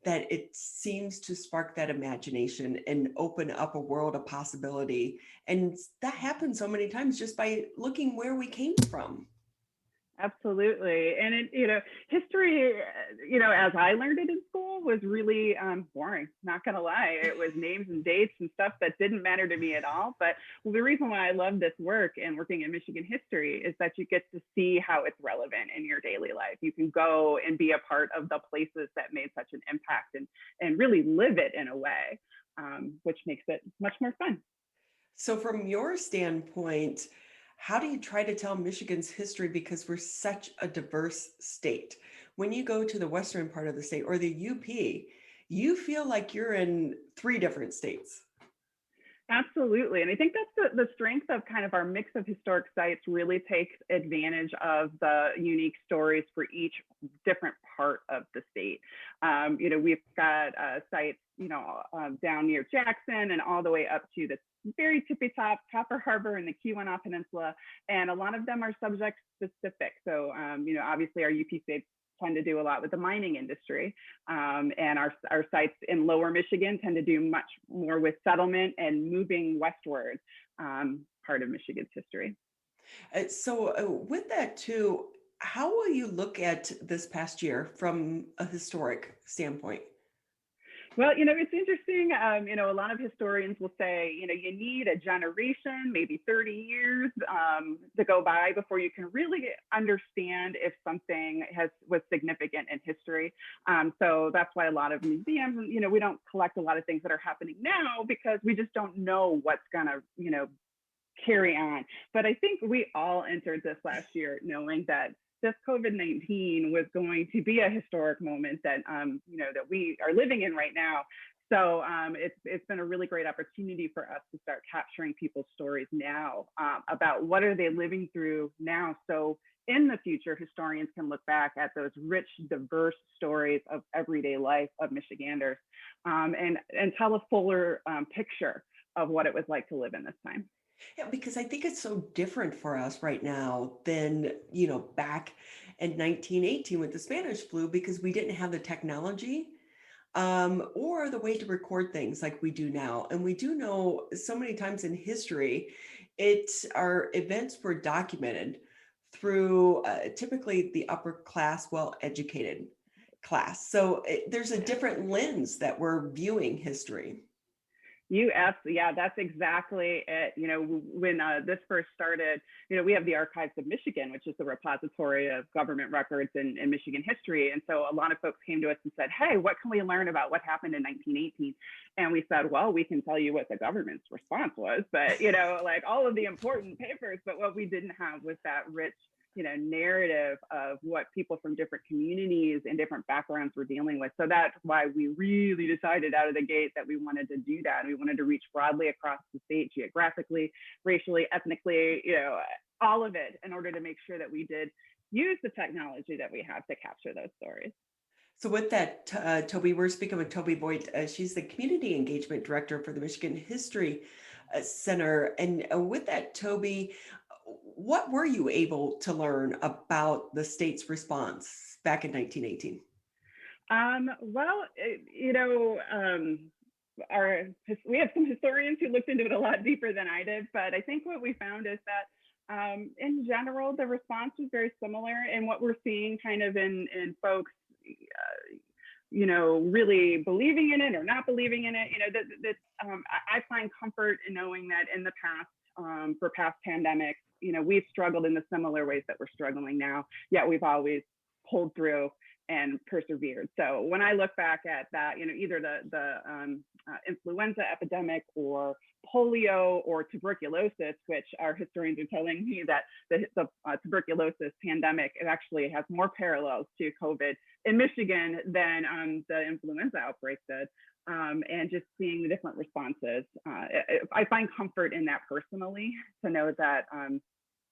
that it seems to spark that imagination and open up a world of possibility. And that happens so many times just by looking where we came from. Absolutely. And history, as I learned it in school, was really boring, not going to lie. It was names and dates and stuff that didn't matter to me at all. But the reason why I love this work and working in Michigan history is that you get to see how it's relevant in your daily life. You can go and be a part of the places that made such an impact and really live it in a way, which makes it much more fun. So from your standpoint, how do you try to tell Michigan's history, because we're such a diverse state? When you go to the western part of the state or the UP, you feel like you're in 3 different states. Absolutely. And I think that's the strength of kind of our mix of historic sites really takes advantage of the unique stories for each different part of the state. We've got sites, down near Jackson and all the way up to the very tippy top, Copper Harbor and the Keweenaw Peninsula. And a lot of them are subject specific. So, obviously our UP states tend to do a lot with the mining industry. And our sites in lower Michigan tend to do much more with settlement and moving westward, part of Michigan's history. So with that too, how will you look at this past year from a historic standpoint? Well, it's interesting. A lot of historians will say, you need a generation, maybe 30 years to go by before you can really understand if something was significant in history. So that's why a lot of museums, we don't collect a lot of things that are happening now because we just don't know what's going to, carry on. But I think we all entered this last year knowing that this COVID-19 was going to be a historic moment that, that we are living in right now. So it's been a really great opportunity for us to start capturing people's stories now about what are they living through now. So in the future, historians can look back at those rich, diverse stories of everyday life of Michiganders and tell a fuller picture of what it was like to live in this time. Yeah, because I think it's so different for us right now than, back in 1918 with the Spanish flu, because we didn't have the technology or the way to record things like we do now. And we do know so many times in history, our events were documented through typically the upper class, well-educated class. So there's a different lens that we're viewing history. That's exactly it. When this first started, we have the Archives of Michigan, which is the repository of government records in Michigan history. And so a lot of folks came to us and said, hey, what can we learn about what happened in 1918? And we said, well, we can tell you what the government's response was, but, like all of the important papers, but what we didn't have was that rich narrative of what people from different communities and different backgrounds were dealing with. So that's why we really decided out of the gate that we wanted to do that. We wanted to reach broadly across the state, geographically, racially, ethnically, all of it, in order to make sure that we did use the technology that we have to capture those stories. So with that, Tobi, we're speaking with Tobi Voigt. She's the Community Engagement Director for the Michigan History Center. And with that, Tobi, what were you able to learn about the state's response back in 1918? We have some historians who looked into it a lot deeper than I did, but I think what we found is that in general, the response was very similar. And what we're seeing kind of in folks, really believing in it or not believing in it, I find comfort in knowing that in the past, for past pandemics, we've struggled in the similar ways that we're struggling now, yet we've always pulled through and persevered. So when I look back at that, either the influenza epidemic or polio or tuberculosis, which our historians are telling me that the tuberculosis pandemic, it actually has more parallels to COVID in Michigan than the influenza outbreak did. And just seeing the different responses, I find comfort in that personally, to know that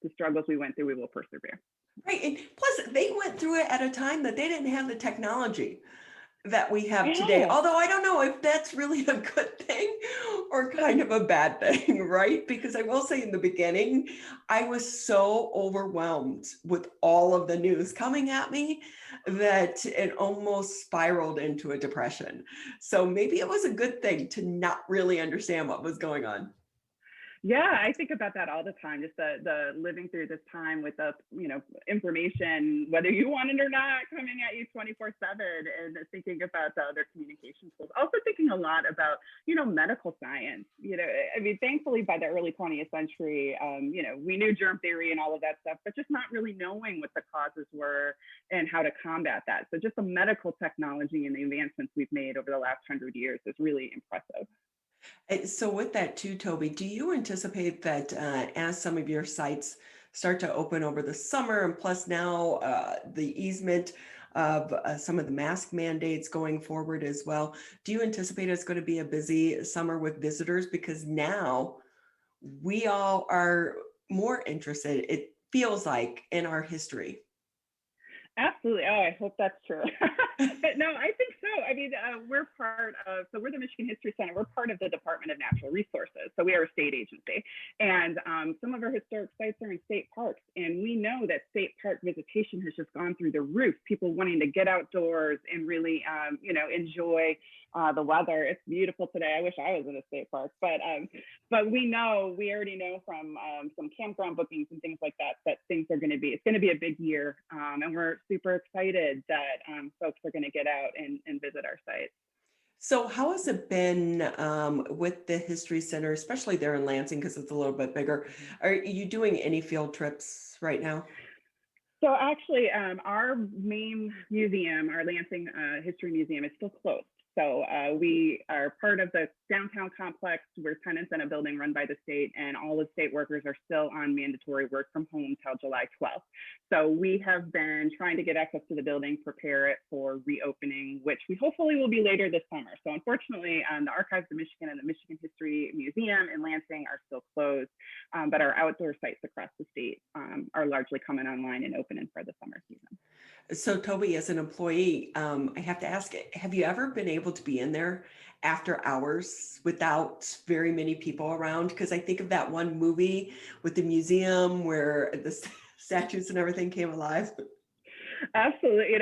the struggles we went through, we will persevere. Right. And plus, they went through it at a time that they didn't have the technology. that we have today. Although I don't know if that's really a good thing or kind of a bad thing, right? Because I will say in the beginning, I was so overwhelmed with all of the news coming at me that it almost spiraled into a depression. So maybe it was a good thing to not really understand what was going on. Yeah, I think about that all the time, just the living through this time with the, information, whether you want it or not, coming at you 24/7, and thinking about the other communication tools. Also thinking a lot about, medical science. Thankfully by the early 20th century, we knew germ theory and all of that stuff, but just not really knowing what the causes were and how to combat that. So just the medical technology and the advancements we've made over the last 100 years is really impressive. So with that too, Toby, do you anticipate that as some of your sites start to open over the summer, and plus now the easement of some of the mask mandates going forward as well, do you anticipate it's going to be a busy summer with visitors? Because now we all are more interested, it feels like, in our history. Absolutely. Oh, I hope that's true. But no, I think so. We're we're the Michigan History Center. We're part of the Department of Natural Resources. So we are a state agency. And some of our historic sites are in state parks. And we know that state park visitation has just gone through the roof. People wanting to get outdoors and really, enjoy the weather. It's beautiful today. I wish I was in a state park. But we already know from some campground bookings and things like that things are it's going to be a big year. And we're super excited that folks are going to get out and visit our site. So how has it been with the History Center, especially there in Lansing, because it's a little bit bigger? Are you doing any field trips right now? So actually, our main museum, our Lansing History Museum, is still closed. So we are part of the downtown complex. We're tenants in a building run by the state, and all the state workers are still on mandatory work from home till July 12th. So we have been trying to get access to the building, prepare it for reopening, which we hopefully will be later this summer. So unfortunately, the Archives of Michigan and the Michigan History Museum in Lansing are still closed, but our outdoor sites across the state are largely coming online and opening for the summer season. So Toby, as an employee, I have to ask, have you ever been able to be in there after hours without very many people around? Because I think of that one movie with the museum where the statues and everything came alive. Absolutely.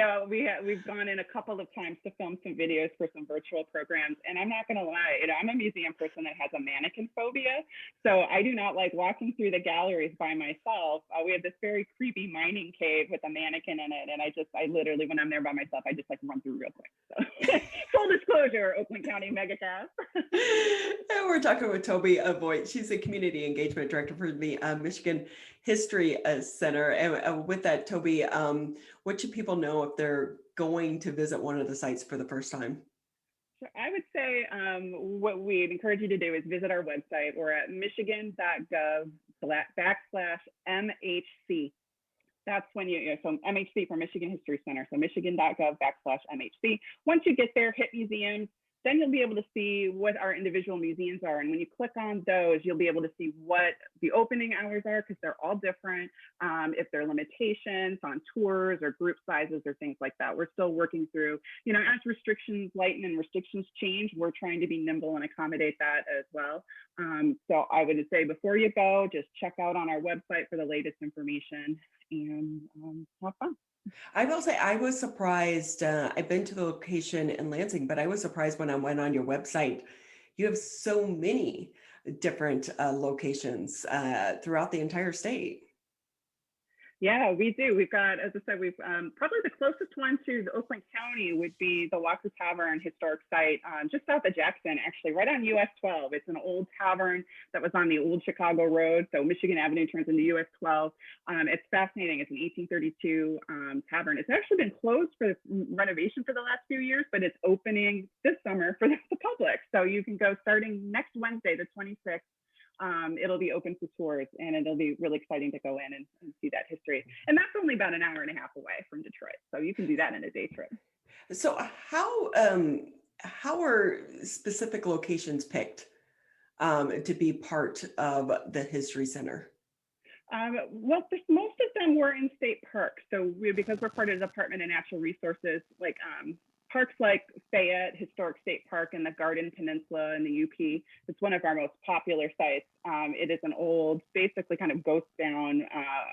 We've gone in a couple of times to film some videos for some virtual programs. And I'm not going to lie, I'm a museum person that has a mannequin phobia. So I do not like walking through the galleries by myself. We have this very creepy mining cave with a mannequin in it. And I literally, when I'm there by myself, I just run through real quick. So full disclosure, Oakland County Megacast. And we're talking with Tobi Voigt. She's the Community Engagement Director for the Michigan History Center. And with that, Toby, what should people know if they're going to visit one of the sites for the first time? So I would say what we'd encourage you to do is visit our website. We're at michigan.gov/MHC. That's when so MHC for Michigan History Center. So michigan.gov/MHC. Once you get there, hit museums. Then you'll be able to see what our individual museums are. And when you click on those, you'll be able to see what the opening hours are, because they're all different. If there are limitations on tours or group sizes or things like that, we're still working through, as restrictions lighten and restrictions change, we're trying to be nimble and accommodate that as well. So I would say before you go, just check out on our website for the latest information and have fun. I will say I was surprised. I've been to the location in Lansing, but I was surprised when I went on your website. You have so many different locations throughout the entire state. Yeah, we do. We've got, as I said, we've probably the closest one to the Oakland County would be the Locker Tavern historic site just south of Jackson, actually, right on US 12. It's an old tavern that was on the old Chicago Road. So Michigan Avenue turns into US 12. It's fascinating. It's an 1832 tavern. It's actually been closed for renovation for the last few years, but it's opening this summer for the public. So you can go starting next Wednesday, the 26th. It'll be open for tours, and it'll be really exciting to go in and see that history. And that's only about an hour and a half away from Detroit. So you can do that in a day trip. So how are specific locations picked to be part of the History Center? Well, most of them were in state parks. So because we're part of the Department of Natural Resources, parks like Fayette Historic State Park and the Garden Peninsula in the UP, it's one of our most popular sites. It is an old, basically kind of ghost town,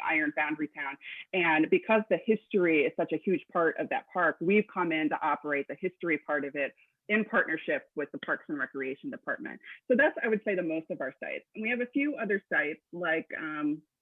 iron foundry town. And because the history is such a huge part of that park, we've come in to operate the history part of it in partnership with the Parks and Recreation Department. So that's, I would say, the most of our sites. And we have a few other sites like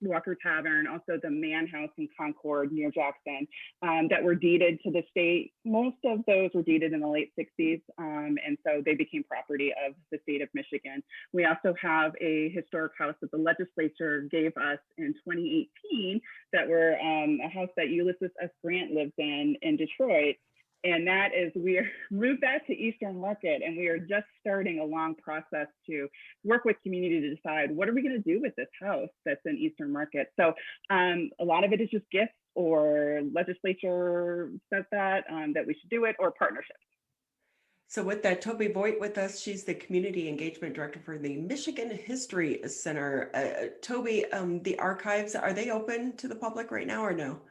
Locker Tavern, also the Mann House in Concord near Jackson, that were deeded to the state. Most of those were deeded in the late 60s, and so they became property of the state of Michigan. We also have a historic house that the legislature gave us in 2018 that were a house that Ulysses S. Grant lived in Detroit. And that is, we moved that to Eastern Market, and we are just starting a long process to work with community to decide what are we going to do with this house that's in Eastern Market. So a lot of it is just gifts, or legislature says that we should do it, or partnerships. So with that, Tobi Voigt with us. She's the Community Engagement Director for the Michigan History Center. Tobi, the archives, are they open to the public right now or no?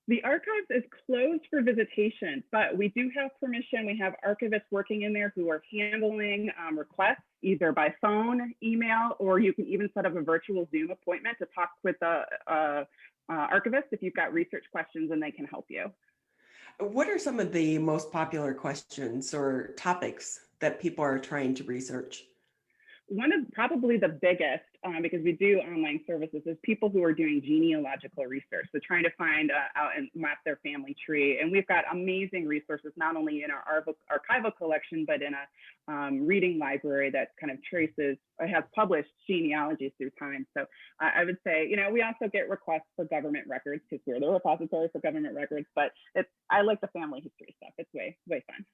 The archives is closed for visitation, but we do have permission. We have archivists working in there who are handling requests, either by phone, email, or you can even set up a virtual Zoom appointment to talk with the archivist if you've got research questions, and they can help you. What are some of the most popular questions or topics that people are trying to research? One of probably the biggest, because we do online services, is people who are doing genealogical research. So trying to find out and map their family tree. And we've got amazing resources, not only in our archival collection, but in a reading library that kind of has published genealogies through time. So I would say, we also get requests for government records because we're the repository for government records, but I like the family history stuff. It's way fun.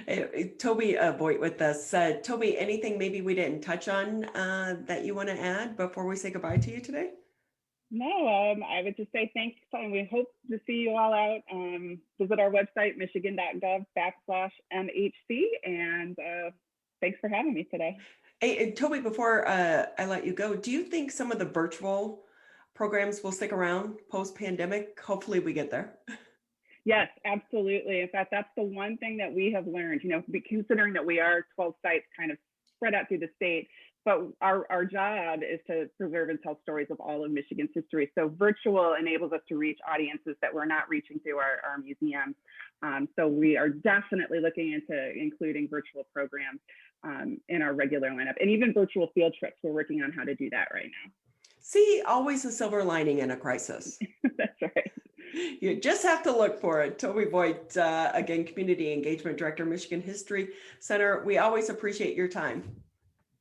Tobi Voigt with us. Tobi, anything maybe we didn't touch on that you want to add before we say goodbye to you today? No, I would just say thanks, and we hope to see you all out. Visit our website, michigan.gov/MHC, and thanks for having me today. Hey, Tobi, before I let you go, do you think some of the virtual programs will stick around post-pandemic? Hopefully we get there. Yes, absolutely. In fact, that's the one thing that we have learned, considering that we are 12 sites kind of spread out through the state, but our job is to preserve and tell stories of all of Michigan's history. So virtual enables us to reach audiences that we're not reaching through our museums. So we are definitely looking into including virtual programs in our regular lineup, and even virtual field trips. We're working on how to do that right now. See, always a silver lining in a crisis. That's right. You just have to look for it. Tobi Voigt, again, Community Engagement Director, Michigan History Center. We always appreciate your time.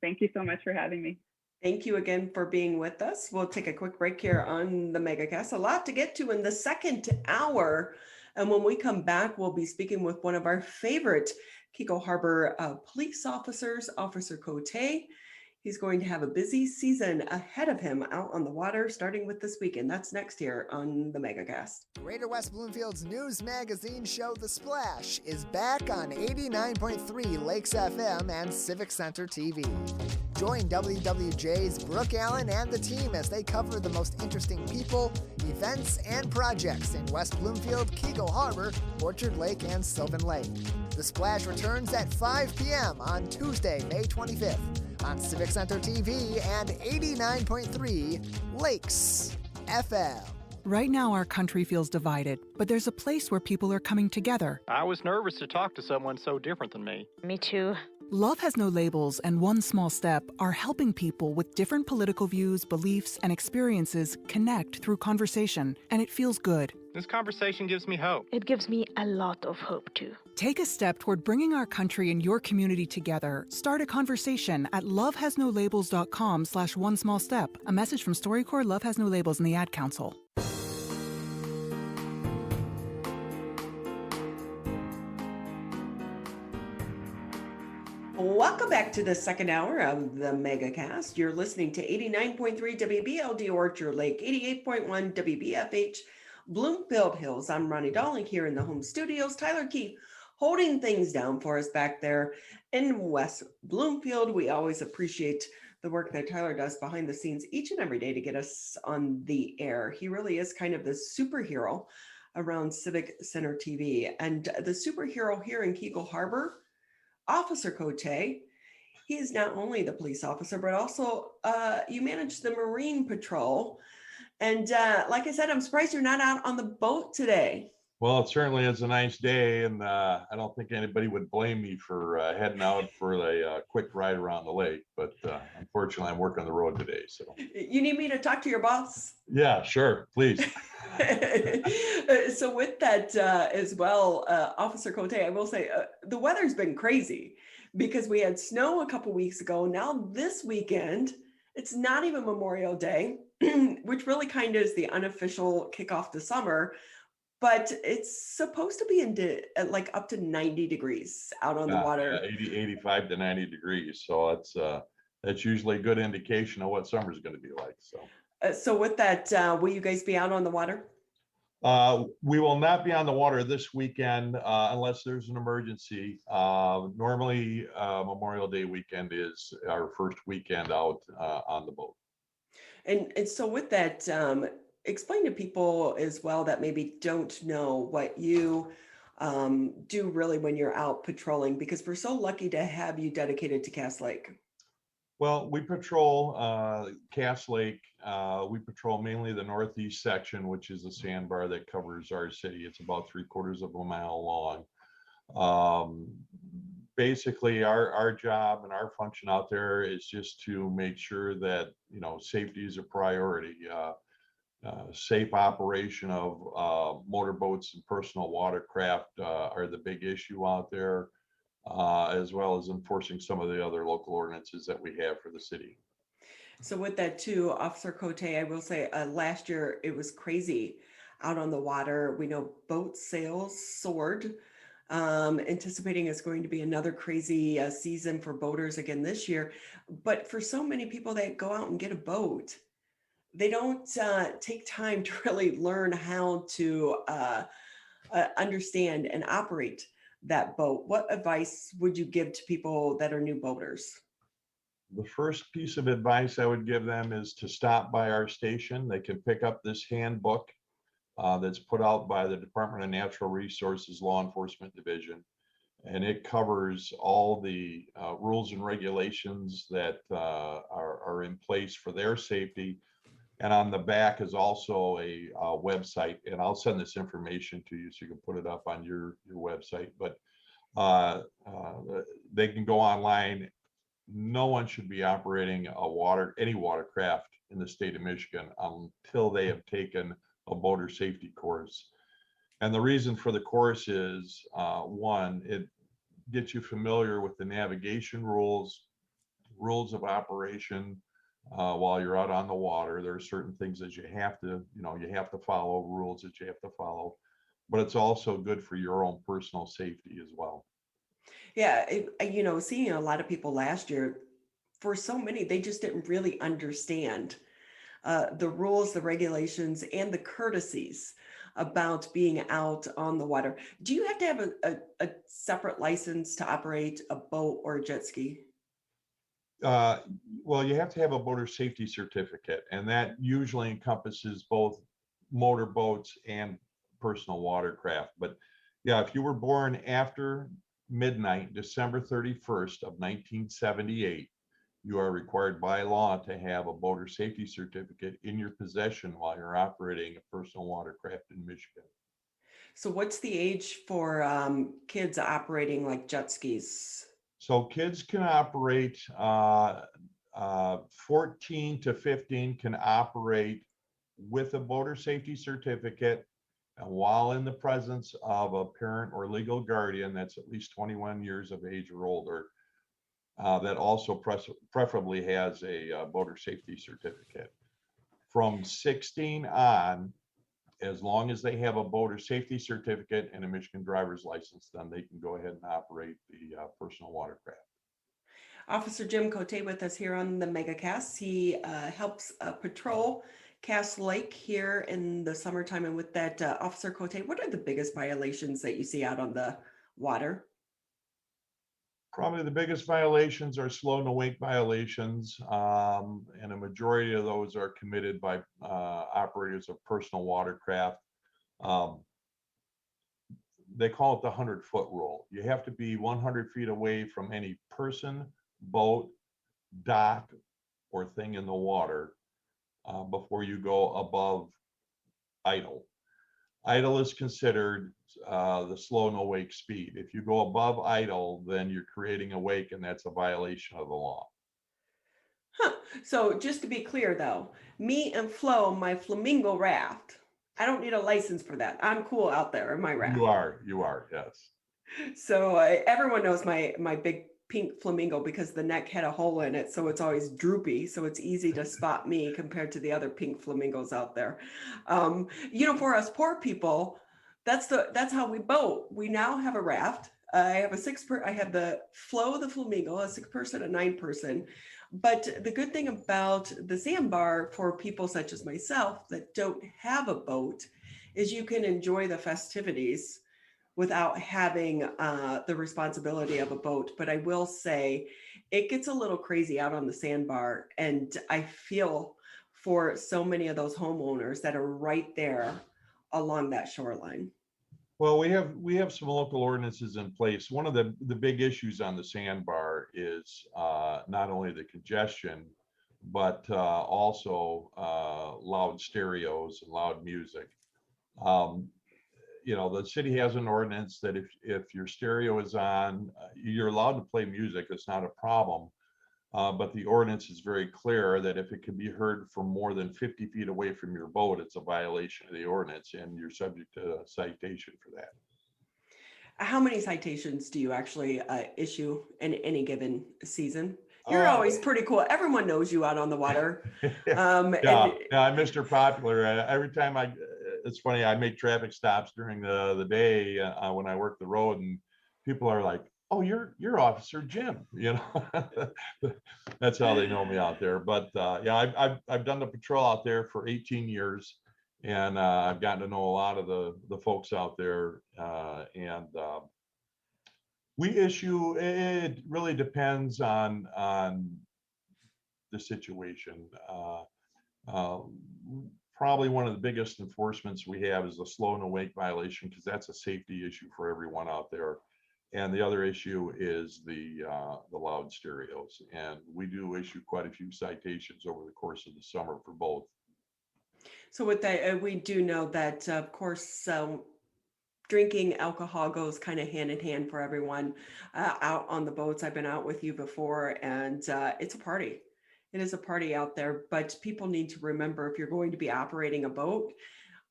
Thank you so much for having me. Thank you again for being with us. We'll take a quick break here on the Megacast. A lot to get to in the second hour. And when we come back, we'll be speaking with one of our favorite Keego Harbor police officers, Officer Cote. He's going to have a busy season ahead of him out on the water, starting with this weekend. That's next here on the Megacast. Greater West Bloomfield's news magazine show, The Splash, is back on 89.3 Lakes FM and Civic Center TV. Join WWJ's Brooke Allen and the team as they cover the most interesting people, events, and projects in West Bloomfield, Keego Harbor, Orchard Lake, and Sylvan Lake. The Splash returns at 5 p.m. on Tuesday, May 25th. On Civic Center TV and 89.3 Lakes FM. Right now, our country feels divided, but there's a place where people are coming together. I was nervous to talk to someone so different than me. Me too. Love Has No Labels and One Small Step are helping people with different political views, beliefs, and experiences connect through conversation, and it feels good. This conversation gives me hope. It gives me a lot of hope, too. Take a step toward bringing our country and your community together. Start a conversation at lovehasnolabels.com/onesmallstep. A message from StoryCorps, Love Has No Labels, and the Ad Council. Welcome back to the second hour of the Megacast. You're listening to 89.3 WBLD Orchard Lake, 88.1 WBFH Bloomfield Hills. I'm Ronnie Dolling here in the home studios. Tyler Keefe holding things down for us back there in West Bloomfield. We always appreciate the work that Tyler does behind the scenes each and every day to get us on the air. He really is kind of the superhero around Civic Center TV. And the superhero here in Keego Harbor, Officer Cote, he is not only the police officer, but also you manage the Marine Patrol. And like I said, I'm surprised you're not out on the boat today. Well, it certainly is a nice day, and I don't think anybody would blame me for heading out for a quick ride around the lake. But unfortunately, I'm working the road today. So you need me to talk to your boss? Yeah, sure, please. So with that as well, Officer Cote, I will say the weather's been crazy because we had snow a couple weeks ago. Now this weekend, it's not even Memorial Day, which really kind of is the unofficial kickoff to summer. But it's supposed to be like up to 90 degrees out on the water. 85 to 90 degrees. So that's usually a good indication of what summer's going to be like. So with that, will you guys be out on the water? We will not be on the water this weekend unless there's an emergency. Normally, Memorial Day weekend is our first weekend out on the boat. And so with that, explain to people as well that maybe don't know what you do really when you're out patrolling, because we're so lucky to have you dedicated to Cass Lake. Well, we patrol Cass Lake. We patrol mainly the northeast section, which is a sandbar that covers our city. It's about 3/4 of a mile long. Basically, our job and our function out there is just to make sure that, safety is a priority. Safe operation of motorboats and personal watercraft are the big issue out there, as well as enforcing some of the other local ordinances that we have for the city. So with that too, Officer Cote, I will say last year it was crazy out on the water. We know boat sales soared, anticipating it's going to be another crazy season for boaters again this year. But for so many people that go out and get a boat, they don't take time to really learn how to understand and operate that boat. What advice would you give to people that are new boaters? The first piece of advice I would give them is to stop by our station. They can pick up this handbook that's put out by the Department of Natural Resources Law Enforcement Division. And it covers all the rules and regulations that are in place for their safety. And on the back is also a website, and I'll send this information to you so you can put it up on your website. But they can go online. No one should be operating any watercraft in the state of Michigan until they have taken a boater safety course. And the reason for the course is one, it gets you familiar with the navigation rules of operation. While you're out on the water, there are certain things that you have to follow, rules that you have to follow, but it's also good for your own personal safety as well. Yeah, seeing a lot of people last year, for so many, they just didn't really understand the rules, the regulations, and the courtesies about being out on the water. Do you have to have a separate license to operate a boat or a jet ski? Well, you have to have a boater safety certificate, and that usually encompasses both motorboats and personal watercraft. But yeah, if you were born after midnight, December 31st of 1978, you are required by law to have a boater safety certificate in your possession while you're operating a personal watercraft in Michigan. So what's the age for kids operating like jet skis? So kids can operate, 14 to 15 can operate with a boater safety certificate, and while in the presence of a parent or legal guardian that's at least 21 years of age or older, that also preferably has a boater safety certificate. From 16 on, as long as they have a boater safety certificate and a Michigan driver's license, then they can go ahead and operate the personal watercraft. Officer Jim Cote with us here on the Megacast. He helps patrol Cass Lake here in the summertime. And with that, Officer Cote, what are the biggest violations that you see out on the water? Probably the biggest violations are slow no wake violations, and a majority of those are committed by operators of personal watercraft. they call it the 100-foot rule. You have to be 100 feet away from any person, boat, dock, or thing in the water before you go above idle. Idle is considered the slow no wake speed. If you go above idle, then you're creating a wake, and that's a violation of the law. So just to be clear though, me and Flo, my flamingo raft, I don't need a license for that. I'm cool out there in my raft. You are, yes. So everyone knows my big pink flamingo because the neck had a hole in it, so it's always droopy. So it's easy to spot me compared to the other pink flamingos out there. For us poor people, that's how we boat. We now have a raft. I have I have the Flo, the flamingo, a 6-person, a 9-person. But the good thing about the sandbar for people such as myself that don't have a boat is you can enjoy the festivities without having the responsibility of a boat. But I will say it gets a little crazy out on the sandbar. And I feel for so many of those homeowners that are right there along that shoreline. Well, we have some local ordinances in place. One of the big issues on the sandbar is not only the congestion, but also loud stereos and loud music. The city has an ordinance that if your stereo is on, you're allowed to play music. It's not a problem. But the ordinance is very clear that if it can be heard from more than 50 feet away from your boat, it's a violation of the ordinance, and you're subject to a citation for that. How many citations do you actually issue in any given season? You're always pretty cool. Everyone knows you out on the water. I'm Mr. Popular. Every time it's funny, I make traffic stops during the day when I work the road, and people are like, "Oh, you're Officer Jim," That's how they know me out there. But I've done the patrol out there for 18 years, and I've gotten to know a lot of the folks out there. We issue. It really depends on the situation. Probably one of the biggest enforcements we have is the slow no wake violation, because that's a safety issue for everyone out there. And the other issue is the loud stereos. And we do issue quite a few citations over the course of the summer for both. So with that, we do know that, of course, drinking alcohol goes kind of hand in hand for everyone out on the boats. I've been out with you before, and it's a party. It is a party out there, but people need to remember, if you're going to be operating a boat,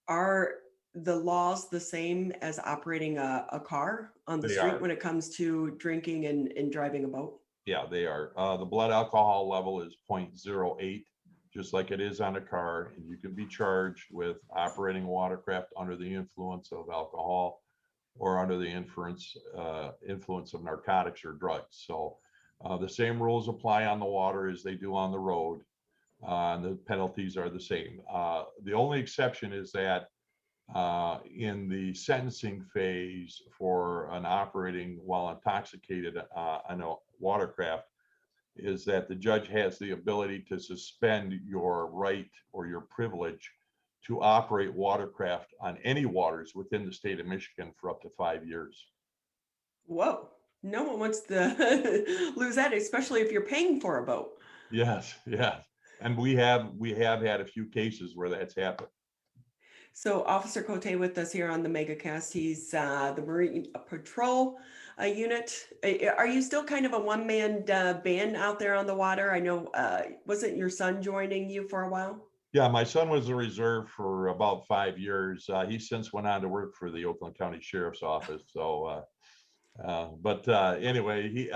are the laws the same as operating a car on the street when it comes to drinking and driving a boat? Yeah, they are. The blood alcohol level is 0.08, just like it is on a car. And you can be charged with operating a watercraft under the influence of alcohol or under the influence of narcotics or drugs. So the same rules apply on the water as they do on the road. And the penalties are the same. The only exception is that in the sentencing phase for an operating while intoxicated on a watercraft, is that the judge has the ability to suspend your right or your privilege to operate watercraft on any waters within the state of Michigan for up to 5 years. Whoa, no one wants to lose that, especially if you're paying for a boat. Yes. And we have had a few cases where that's happened. So Officer Cote with us here on the Megacast. He's the Marine Patrol unit. Are you still kind of a one-man band out there on the water? I know, wasn't your son joining you for a while? Yeah, my son was a reserve for about 5 years. He since went on to work for the Oakland County Sheriff's Office. So, anyway,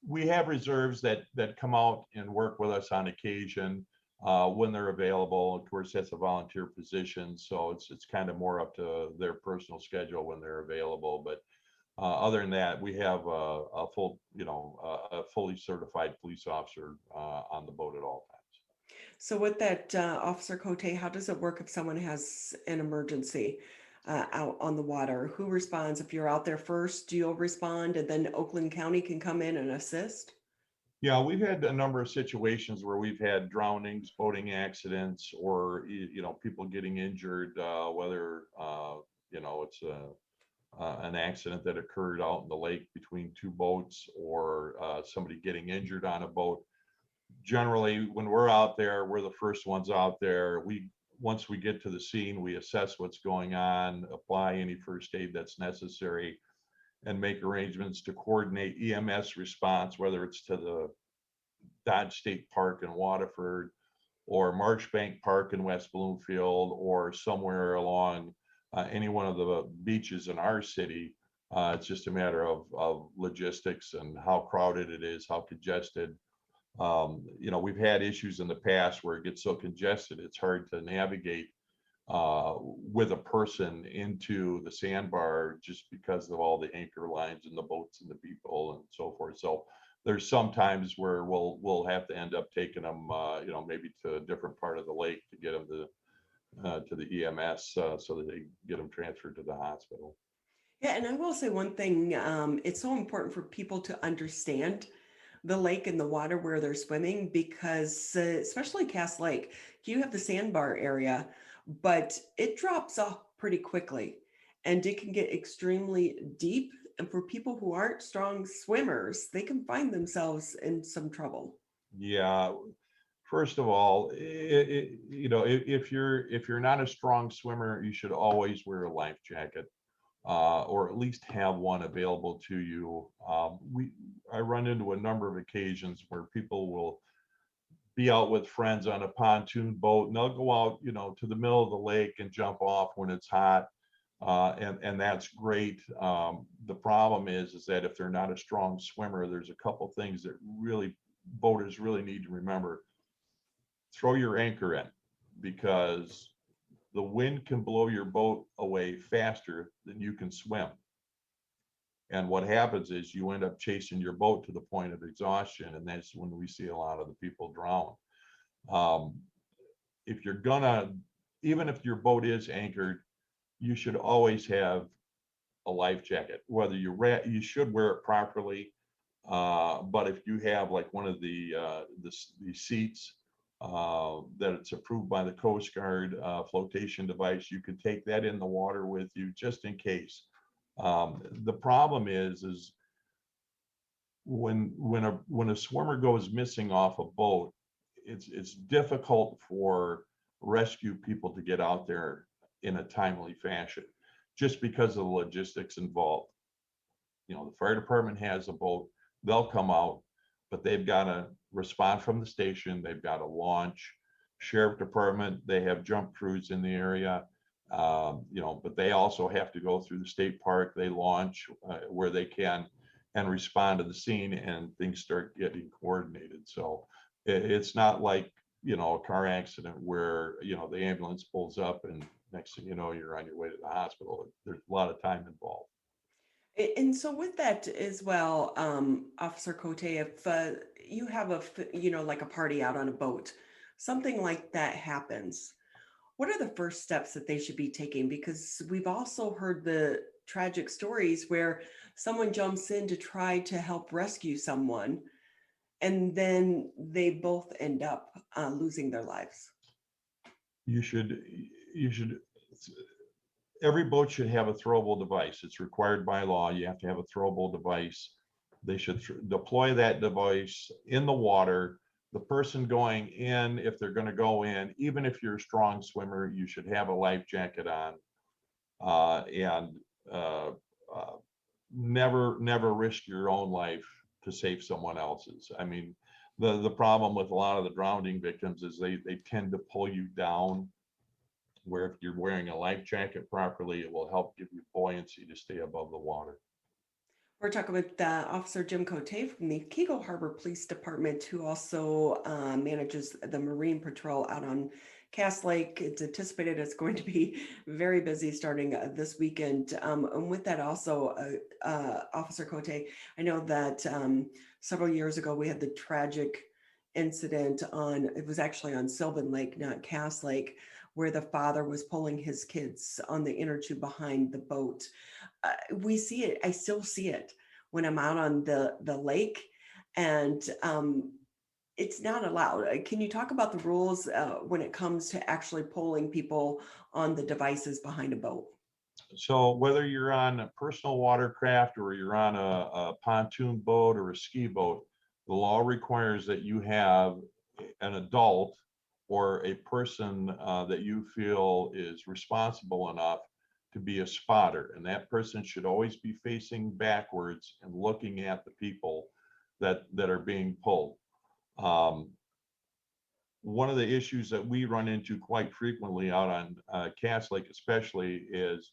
we have reserves that come out and work with us on occasion. When they're available. Of course, that's a volunteer position, so it's kind of more up to their personal schedule when they're available. But other than that, we have a fully certified police officer on the boat at all times. So with that, Officer Cote, how does it work if someone has an emergency out on the water? Who responds? If you're out there first, you'll respond, and then Oakland County can come in and assist? Yeah, we've had a number of situations where we've had drownings, boating accidents, or people getting injured, whether it's an accident that occurred out in the lake between two boats, or somebody getting injured on a boat. Generally, when we're out there, we're the first ones out there. Once we get to the scene, we assess what's going on, apply any first aid that's necessary, and make arrangements to coordinate EMS response, whether it's to the Dodge State Park in Waterford, or Marchbank Park in West Bloomfield, or somewhere along any one of the beaches in our city. It's just a matter of logistics and how crowded it is, how congested. We've had issues in the past where it gets so congested, it's hard to navigate with a person into the sandbar just because of all the anchor lines and the boats and the people and so forth. So there's some times where we'll have to end up taking them, maybe to a different part of the lake to get them to the EMS so that they get them transferred to the hospital. Yeah, and I will say one thing, it's so important for people to understand the lake and the water where they're swimming, because especially Cass Lake, you have the sandbar area, but it drops off pretty quickly and it can get extremely deep. And for people who aren't strong swimmers, they can find themselves in some trouble. Yeah. First of all, if you're not a strong swimmer, you should always wear a life jacket, or at least have one available to you. I run into a number of occasions where people will be out with friends on a pontoon boat, and they'll go out, to the middle of the lake and jump off when it's hot, and that's great. The problem is that if they're not a strong swimmer, there's a couple things that boaters really need to remember. Throw your anchor in, because the wind can blow your boat away faster than you can swim. And what happens is you end up chasing your boat to the point of exhaustion, and that's when we see a lot of the people drown. Even if your boat is anchored, you should always have a life jacket. Whether you should wear it properly, but if you have like one of the seats that it's approved by the Coast Guard flotation device, you can take that in the water with you just in case. The problem is when a swimmer goes missing off a boat, it's difficult for rescue people to get out there in a timely fashion, just because of the logistics involved. The fire department has a boat, they'll come out, but they've got to respond from the station, they've got to launch. Sheriff department, they have jump crews in the area, but they also have to go through the state park. They launch where they can and respond to the scene, and things start getting coordinated. So it's not like, a car accident where, the ambulance pulls up and next thing you know, you're on your way to the hospital. There's a lot of time involved. And so with that as well, Officer Cote, if you have like a party out on a boat, something like that happens, what are the first steps that they should be taking? Because we've also heard the tragic stories where someone jumps in to try to help rescue someone, and then they both end up losing their lives. Every boat should have a throwable device. It's required by law. You have to have a throwable device. They should deploy that device in the water. The person going in, if they're going to go in, even if you're a strong swimmer, you should have a life jacket on, and never risk your own life to save someone else's. I mean, the problem with a lot of the drowning victims is they tend to pull you down, where if you're wearing a life jacket properly, it will help give you buoyancy to stay above the water. We're talking with Officer Jim Cote from the Keego Harbor Police Department, who also manages the Marine Patrol out on Cass Lake. It's anticipated it's going to be very busy starting this weekend. And with that also, Officer Cote, I know that several years ago we had the tragic incident it was actually on Sylvan Lake, not Cass Lake, where the father was pulling his kids on the inner tube behind the boat. We see it. I still see it when I'm out on the lake, and it's not allowed. Can you talk about the rules when it comes to actually pulling people on the devices behind a boat? So whether you're on a personal watercraft or you're on a pontoon boat or a ski boat, the law requires that you have an adult or a person that you feel is responsible enough to be a spotter. And that person should always be facing backwards and looking at the people that are being pulled. One of the issues that we run into quite frequently out on Cass Lake especially is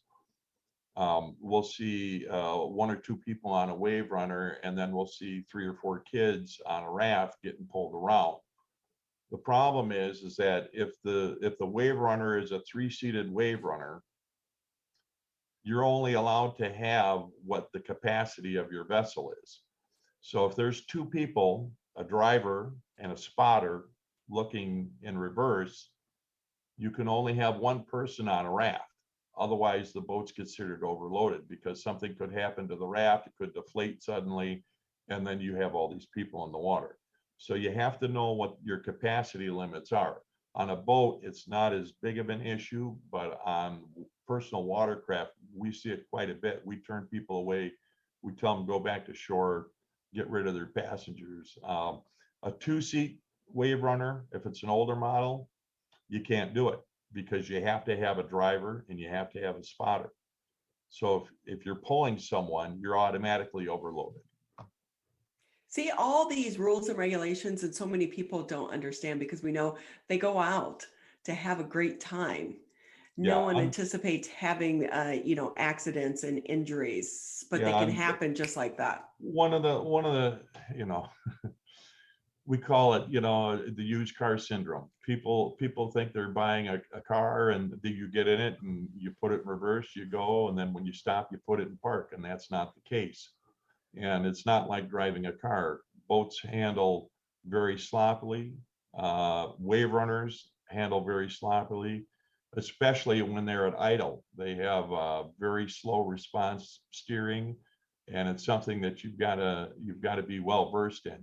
we'll see 1 or 2 people on a wave runner, and then we'll see 3 or 4 kids on a raft getting pulled around. The problem is that if the wave runner is a 3-seated wave runner, you're only allowed to have what the capacity of your vessel is. So if there's 2 people, a driver and a spotter, looking in reverse, you can only have 1 person on a raft. Otherwise, the boat's considered overloaded because something could happen to the raft. It could deflate suddenly, and then you have all these people in the water. So you have to know what your capacity limits are. On a boat, it's not as big of an issue, but on personal watercraft, we see it quite a bit. We turn people away. We tell them go back to shore, get rid of their passengers. A 2-seat wave runner, if it's an older model, you can't do it because you have to have a driver and you have to have a spotter. So if you're pulling someone, you're automatically overloaded. See, all these rules and regulations, and so many people don't understand because we know they go out to have a great time. No one anticipates having, accidents and injuries, but they can happen just like that. One of the, we call it, the used car syndrome. People think they're buying a car and you get in it and you put it in reverse, you go, and then when you stop, you put it in park, and that's not the case. And it's not like driving a car. Boats handle very sloppily. Wave runners handle very sloppily, especially when they're at idle. They have very slow response steering, and it's something that you've got to be well versed in.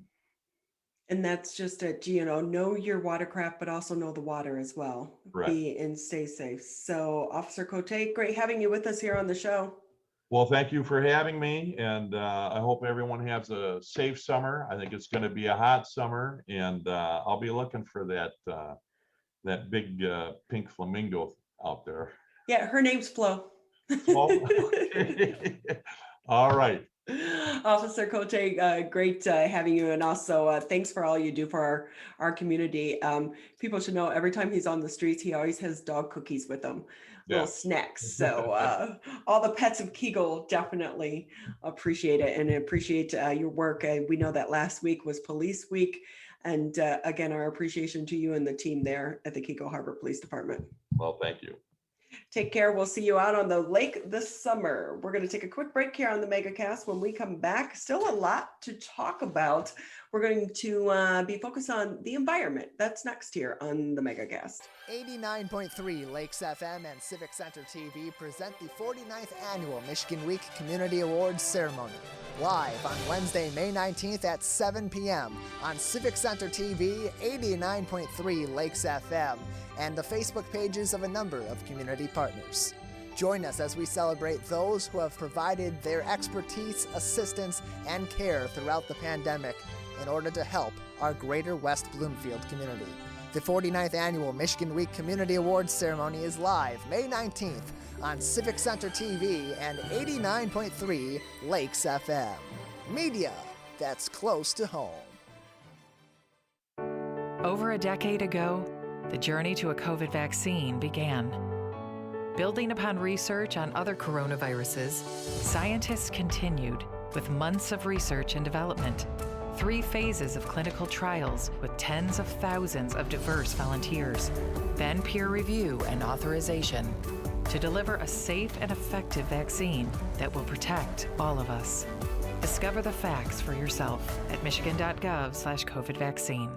And that's just it, know your watercraft, but also know the water as well. Right. Be and stay safe. So, Officer Cote, great having you with us here on the show. Well, thank you for having me, and I hope everyone has a safe summer. I think it's going to be a hot summer, and I'll be looking for that big pink flamingo out there. Yeah, her name's Flo. All right. Officer Cote, great having you, and also thanks for all you do for our community. People should know every time he's on the streets, he always has dog cookies with him. Little snacks. So all the pets of Keego definitely appreciate it and appreciate your work. We know that last week was Police Week. And again, our appreciation to you and the team there at the Keego Harbor Police Department. Well, thank you. Take care. We'll see you out on the lake this summer. We're going to take a quick break here on the Megacast. When we come back, still a lot to talk about. We're going to be focused on the environment. That's next here on the Megacast. 89.3 Lakes FM and Civic Center TV present the 49th Annual Michigan Week Community Awards Ceremony. Live on Wednesday, May 19th at 7 p.m. on Civic Center TV, 89.3 Lakes FM, and the Facebook pages of a number of community partners. Join us as we celebrate those who have provided their expertise, assistance, and care throughout the pandemic in order to help our greater West Bloomfield community. The 49th Annual Michigan Week Community Awards Ceremony is live May 19th on Civic Center TV and 89.3 Lakes FM. Media that's close to home. Over a decade ago, the journey to a COVID vaccine began. Building upon research on other coronaviruses, scientists continued with months of research and development, 3 phases of clinical trials with tens of thousands of diverse volunteers, then peer review and authorization to deliver a safe and effective vaccine that will protect all of us. Discover the facts for yourself at michigan.gov/COVID vaccine.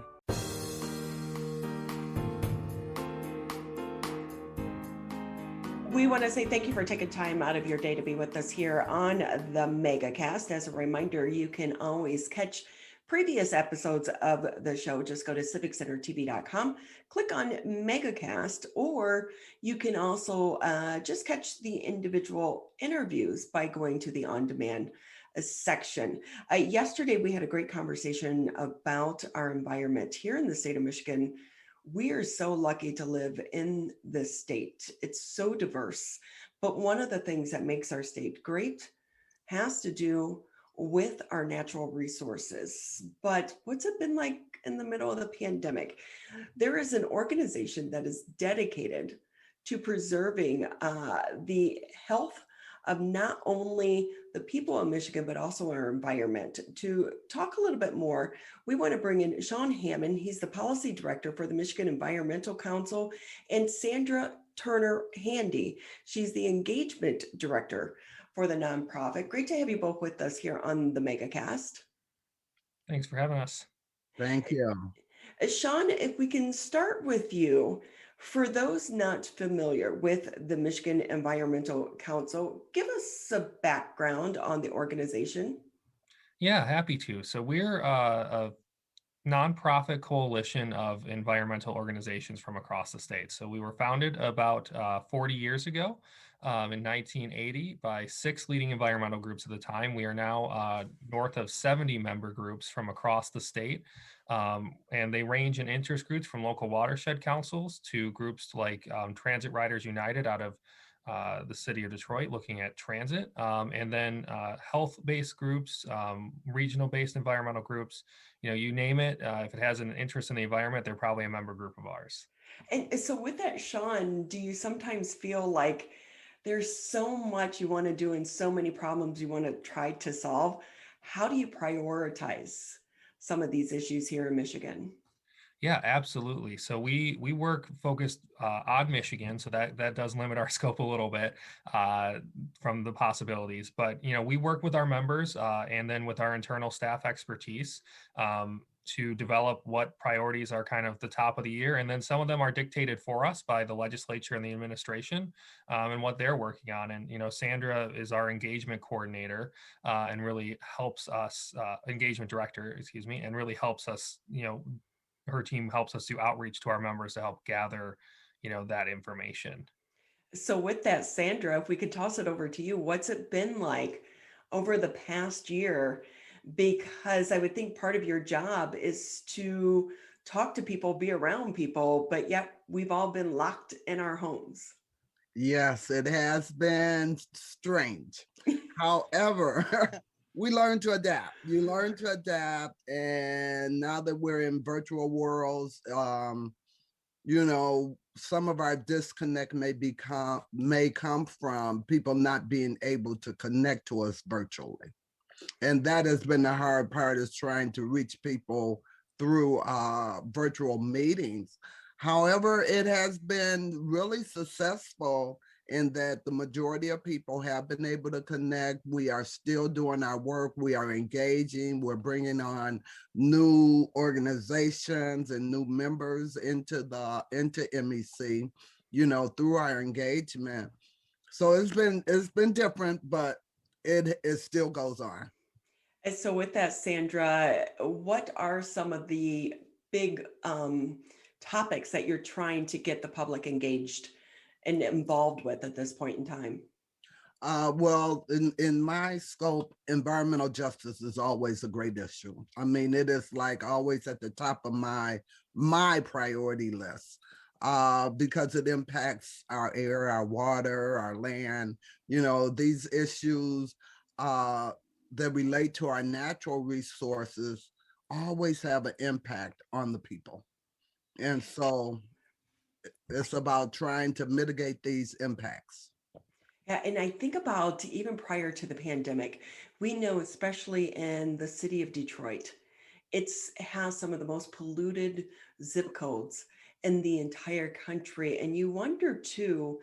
We want to say thank you for taking time out of your day to be with us here on the Megacast. As a reminder, you can always catch previous episodes of the show, just go to civiccentertv.com, click on Megacast, or you can also just catch the individual interviews by going to the on-demand section. Yesterday, we had a great conversation about our environment here in the state of Michigan. We are so lucky to live in this state. It's so diverse. But one of the things that makes our state great has to do with our natural resources. But what's it been like in the middle of the pandemic? There is an organization that is dedicated to preserving the health of not only the people of Michigan, but also our environment. To talk a little bit more, we want to bring in Sean Hammond. He's the policy director for the Michigan Environmental Council, and Sandra Turner Handy. She's the engagement director for the nonprofit. Great to have you both with us here on the Megacast. Thanks for having us. Thank you. Sean, if we can start with you. For those not familiar with the Michigan Environmental Council, give us a background on the organization. Yeah, happy to. So we're a nonprofit coalition of environmental organizations from across the state. So we were founded about 40 years ago in 1980 by 6 leading environmental groups at the time. We are now north of 70 member groups from across the state. And they range in interest groups from local watershed councils to groups like Transit Riders United out of the city of Detroit looking at transit, and then health-based groups, regional-based environmental groups, you name it. If it has an interest in the environment, they're probably a member group of ours. And so with that, Sean, do you sometimes feel like there's so much you want to do and so many problems you want to try to solve? How do you prioritize some of these issues here in Michigan? Yeah, absolutely. So we work focused on Michigan, so that does limit our scope a little bit from the possibilities. But we work with our members and then with our internal staff expertise to develop what priorities are kind of the top of the year, and then some of them are dictated for us by the legislature and the administration and what they're working on. And Sandra is our engagement coordinator and really helps us, engagement director, excuse me, and really helps us. Her team helps us do outreach to our members to help gather, that information. So with that, Sandra, if we could toss it over to you, what's it been like over the past year? Because I would think part of your job is to talk to people, be around people, but yet we've all been locked in our homes. Yes, it has been strange. However, we learn to adapt. You learn to adapt. And now that we're in virtual worlds, some of our disconnect may come from people not being able to connect to us virtually. And that has been the hard part, is trying to reach people through virtual meetings. However, it has been really successful in that the majority of people have been able to connect. We are still doing our work. We are engaging. We're bringing on new organizations and new members into MEC, through our engagement. So it's been different, but it still goes on. And so with that, Sandra, what are some of the big topics that you're trying to get the public engaged and involved with at this point in time? Well, in my scope, environmental justice is always a great issue. I mean, it is like always at the top of my priority list because it impacts our air, our water, our land. These issues that relate to our natural resources always have an impact on the people. And so it's about trying to mitigate these impacts. Yeah, and I think about even prior to the pandemic, we know, especially in the city of Detroit, it has some of the most polluted zip codes in the entire country. And you wonder too,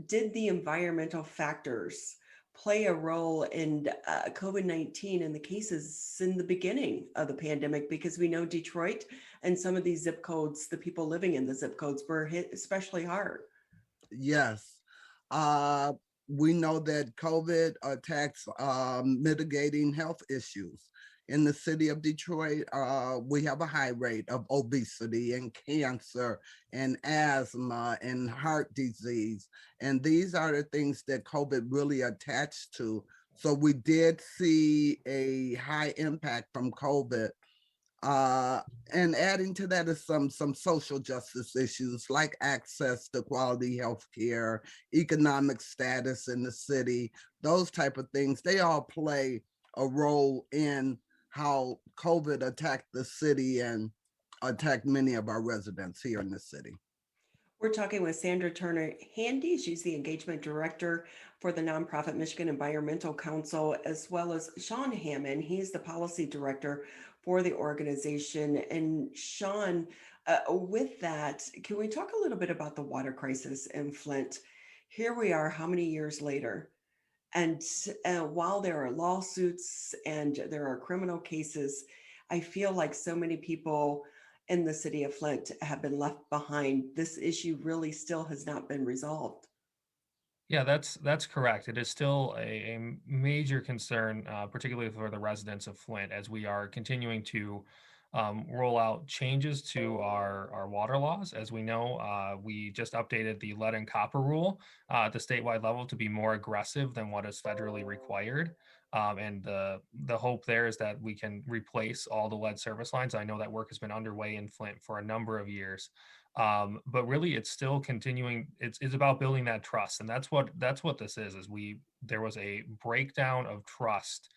did the environmental factors play a role in COVID-19 and the cases in the beginning of the pandemic? Because we know Detroit and some of these zip codes, the people living in the zip codes were hit especially hard. Yes. We know that COVID attacks mitigating health issues. in the city of Detroit, we have a high rate of obesity and cancer and asthma and heart disease. And these are the things that COVID really attached to. So we did see a high impact from COVID. And adding to that is some social justice issues like access to quality health care, economic status in the city, those type of things. They all play a role in how COVID attacked the city and attacked many of our residents here in the city. We're talking with Sandra Turner Handy. She's the engagement director for the nonprofit Michigan Environmental Council, as well as Sean Hammond. He's the policy director for the organization. And Sean, with that, can we talk a little bit about the water crisis in Flint? Here we are, how many years later? And while there are lawsuits and there are criminal cases, I feel like so many people in the city of Flint have been left behind. This issue really still has not been resolved. Yeah, that's correct. It is still a major concern, particularly for the residents of Flint, as we are continuing to roll out changes to our water laws. As we know, we just updated the lead and copper rule at the statewide level to be more aggressive than what is federally required. And the hope there is that we can replace all the lead service lines. I know that work has been underway in Flint for a number of years. But really it's still continuing. It's about building that trust. And that's what this is there was a breakdown of trust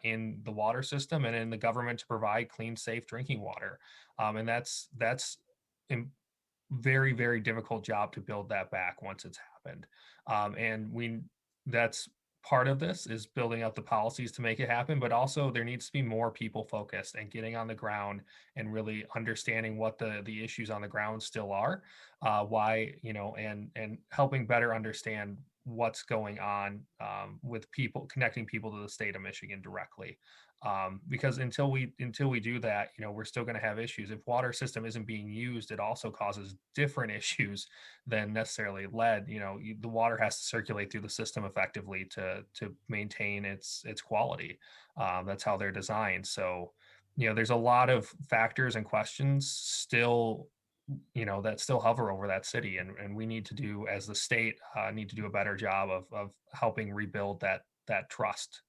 in the water system and in the government to provide clean, safe drinking water. And that's a very, very difficult job to build that back once it's happened. That's part of this is building up the policies to make it happen, but also there needs to be more people focused and getting on the ground and really understanding what the issues on the ground still are, why, and helping better understand what's going on with people, connecting people to the state of Michigan directly. Because until we do that, we're still going to have issues. If water system isn't being used, it also causes different issues than necessarily lead. The water has to circulate through the system effectively to maintain its quality. That's how they're designed. So, there's a lot of factors and questions still, that still hover over that city, and we need to do, as the state, need to do a better job of helping rebuild that trust.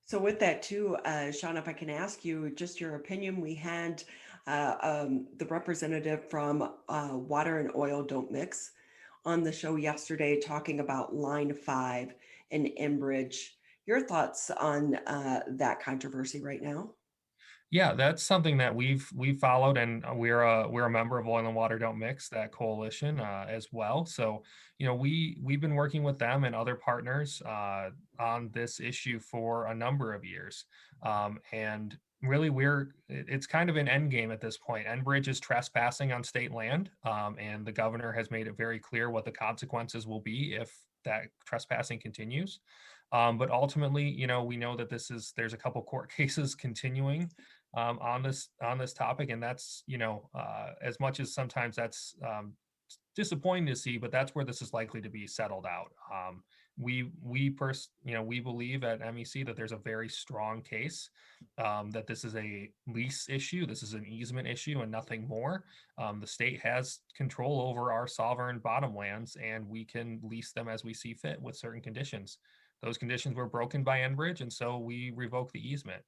So with that too, Sean, if I can ask you just your opinion, we had the representative from Water and Oil Don't Mix on the show yesterday talking about Line 5 in Enbridge. Your thoughts on that controversy right now? Yeah, that's something that we've followed, and we're a member of Oil and Water Don't Mix, that coalition as well. So, we've been working with them and other partners on this issue for a number of years, and really it's kind of an end game at this point. Enbridge is trespassing on state land, and the governor has made it very clear what the consequences will be if that trespassing continues. But ultimately, we know that there's a couple court cases continuing on this topic, and that's as much as sometimes that's disappointing to see, but that's where this is likely to be settled out. We believe at MEC that there's a very strong case that this is a lease issue, this is an easement issue, and nothing more. The state has control over our sovereign bottomlands, and we can lease them as we see fit with certain conditions. Those conditions were broken by Enbridge, and so we revoke the easement.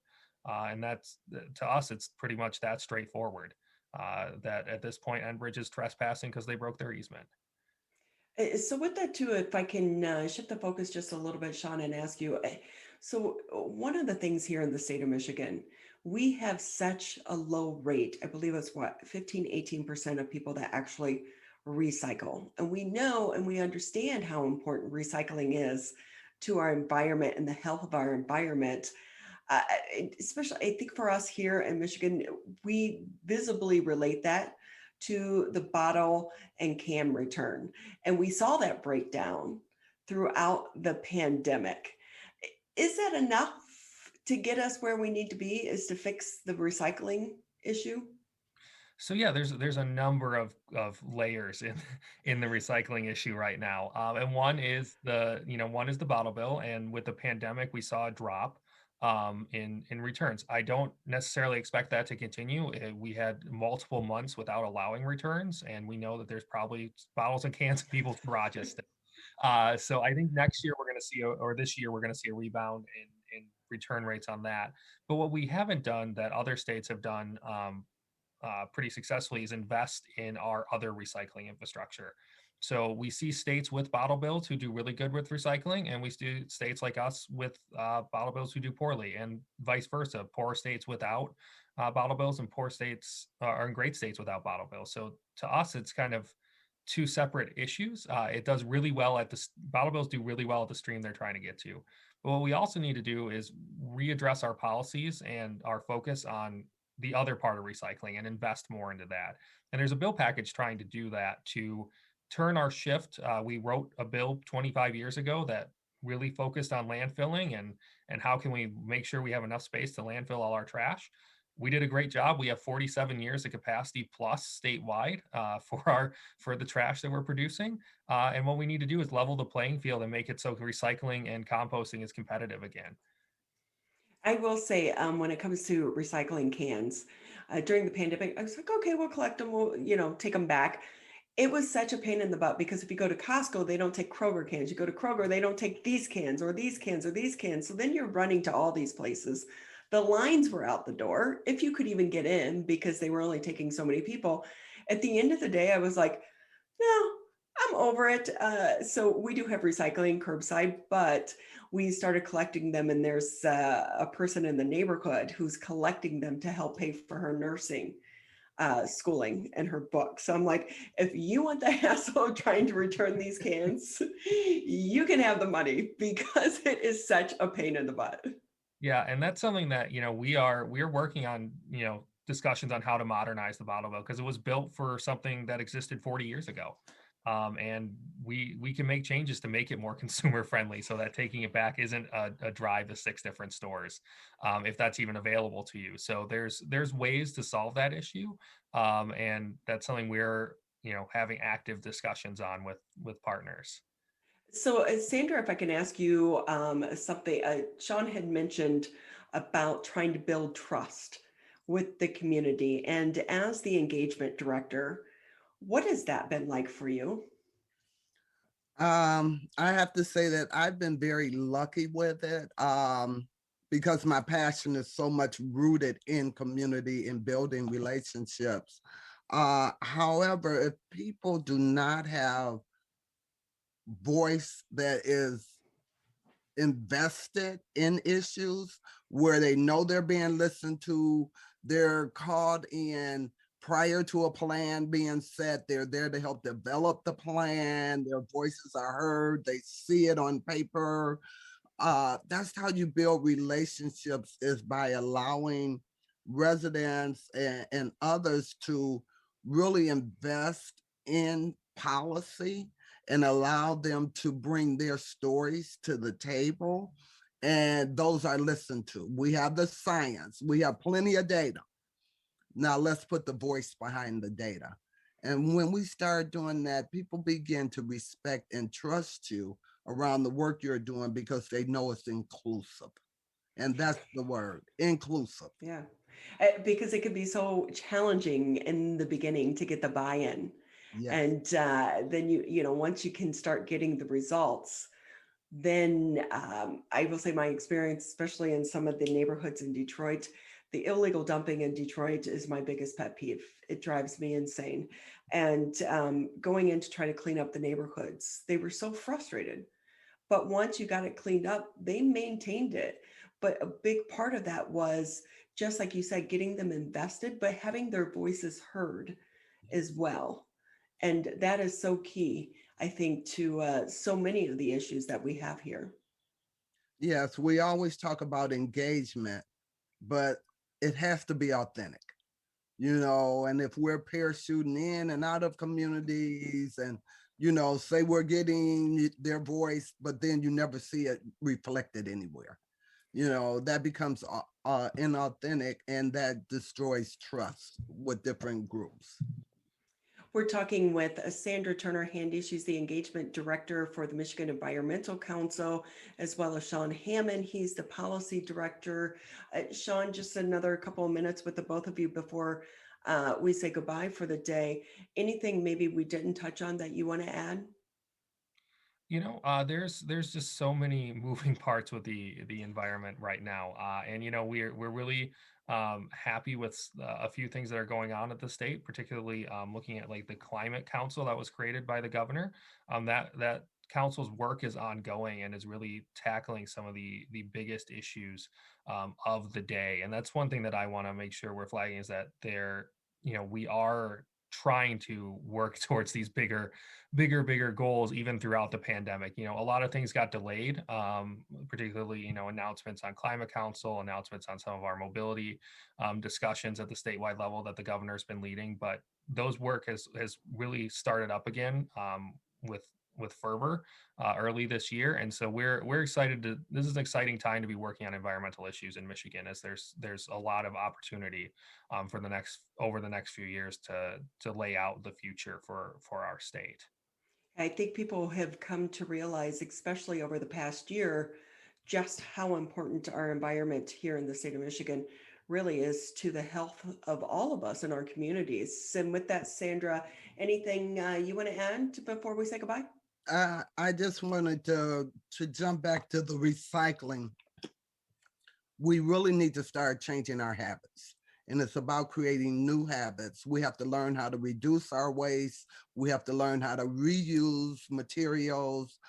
And that's, to us, it's pretty much that straightforward, that at this point, Enbridge is trespassing because they broke their easement. So with that too, if I can shift the focus just a little bit, Sean, and ask you, so one of the things here in the state of Michigan, we have such a low rate. I believe it's 15-18% of people that actually recycle. And we know and we understand how important recycling is to our environment and the health of our environment. Especially, I think for us here in Michigan, we visibly relate that to the bottle and can return. And we saw that breakdown throughout the pandemic. Is that enough to get us where we need to be, is to fix the recycling issue? So yeah, there's a number of layers in the recycling issue right now, and one is the bottle bill, and with the pandemic we saw a drop. in returns. I don't necessarily expect that to continue. We had multiple months without allowing returns, and we know that there's probably bottles and cans in people's garages still. So I think next year we're going to see, or this year we're going to see a rebound in return rates on that. But what we haven't done that other states have done pretty successfully is invest in our other recycling infrastructure. So we see states with bottle bills who do really good with recycling, and we see states like us with bottle bills who do poorly, and vice versa. Poor states without bottle bills, and poor states are in great states without bottle bills. So to us, it's kind of two separate issues. It does really well at the bottle bills do really well at the stream they're trying to get to. But what we also need to do is readdress our policies and our focus on the other part of recycling and invest more into that. And there's a bill package trying to do that to turn our shift. We wrote a bill 25 years ago that really focused on landfilling and how can we make sure we have enough space to landfill all our trash. We did a great job. We have 47 years of capacity plus statewide for the trash that we're producing. And what we need to do is level the playing field and make it so recycling and composting is competitive again. I will say, when it comes to recycling cans, during the pandemic, I was like, okay, we'll collect them. We'll, take them back. It was such a pain in the butt because if you go to Costco, they don't take Kroger cans. You go to Kroger, they don't take these cans or these cans or these cans. So then you're running to all these places. The lines were out the door, if you could even get in, because they were only taking so many people. At the end of the day, I was like, no, I'm over it. So we do have recycling curbside, but we started collecting them, and there's a person in the neighborhood who's collecting them to help pay for her nursing schooling and her book. So I'm like, if you want the hassle of trying to return these cans, you can have the money, because it is such a pain in the butt. Yeah, and that's something that we're working on, discussions on how to modernize the bottle bill, because it was built for something that existed 40 years ago. And we can make changes to make it more consumer friendly, so that taking it back isn't a drive to 6 different stores, if that's even available to you. So there's ways to solve that issue, and that's something we're having active discussions on with partners. So Sandra, if I can ask you something, Sean had mentioned about trying to build trust with the community, and as the engagement director, what has that been like for you? I have to say that I've been very lucky with it, because my passion is so much rooted in community and building relationships. However, if people do not have voice that is invested in issues where they know they're being listened to, they're called in prior to a plan being set, they're there to help develop the plan, their voices are heard, they see it on paper. That's how you build relationships, is by allowing residents and others to really invest in policy and allow them to bring their stories to the table. And those are listened to. We have the science, we have plenty of data. Now let's put the voice behind the data. And when we start doing that, people begin to respect and trust you around the work you're doing, because they know it's inclusive. And that's the word, inclusive. Yeah, because it could be so challenging in the beginning to get the buy-in. Yes. And then once you can start getting the results, then I will say my experience, especially in some of the neighborhoods in Detroit, the illegal dumping in Detroit is my biggest pet peeve. It drives me insane. And going in to try to clean up the neighborhoods, they were so frustrated. But once you got it cleaned up, they maintained it. But a big part of that was, just like you said, getting them invested, but having their voices heard as well. And that is so key, I think, to so many of the issues that we have here. Yes, we always talk about engagement, but it has to be authentic, and if we're parachuting in and out of communities and, say we're getting their voice, but then you never see it reflected anywhere, that becomes inauthentic, and that destroys trust with different groups. We're talking with Sandra Turner Handy. She's the engagement director for the Michigan Environmental Council, as well as Sean Hammond. He's the policy director. Sean, just another couple of minutes with the both of you before we say goodbye for the day. Anything maybe we didn't touch on that you want to add? There's just so many moving parts with the environment right now, and we're really happy with a few things that are going on at the state, particularly looking at like the climate council that was created by the governor. That council's work is ongoing and is really tackling some of the biggest issues of the day, and that's one thing that I want to make sure we're flagging is that we are trying to work towards these bigger goals even throughout the pandemic. A lot of things got delayed, particularly announcements on climate council, announcements on some of our mobility discussions at the statewide level that the governor's been leading, but those work has really started up again with fervor early this year, and so we're excited to. This is an exciting time to be working on environmental issues in Michigan, as there's a lot of opportunity over the next few years to lay out the future for our state. I think people have come to realize, especially over the past year, just how important our environment here in the state of Michigan really is to the health of all of us in our communities. And with that, Sandra, anything you want to add before we say goodbye? I just wanted to jump back to the recycling. We really need to start changing our habits. And it's about creating new habits. We have to learn how to reduce our waste. We have to learn how to reuse materials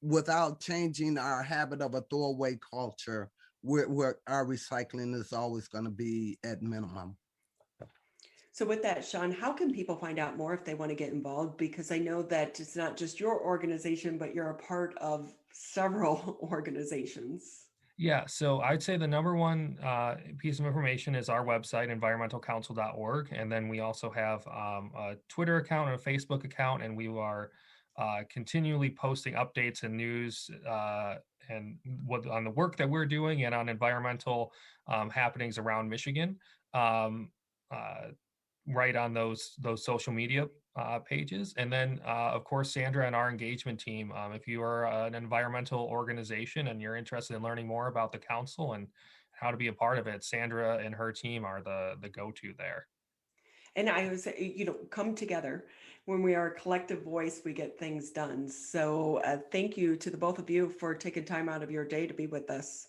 without changing our habit of a throwaway culture, where our recycling is always going to be at minimum. So with that, Sean, how can people find out more if they want to get involved? Because I know that it's not just your organization, but you're a part of several organizations. Yeah, so I'd say the number one piece of information is our website, environmentalcouncil.org. And then we also have a Twitter account and a Facebook account, and we are continually posting updates and news and on the work that we're doing and on environmental happenings around Michigan. Right on those social media pages. And then, of course, Sandra and our engagement team, if you are an environmental organization and you're interested in learning more about the council and how to be a part of it, Sandra and her team are the go-to there. And I would say, come together. When we are a collective voice, we get things done. So thank you to the both of you for taking time out of your day to be with us.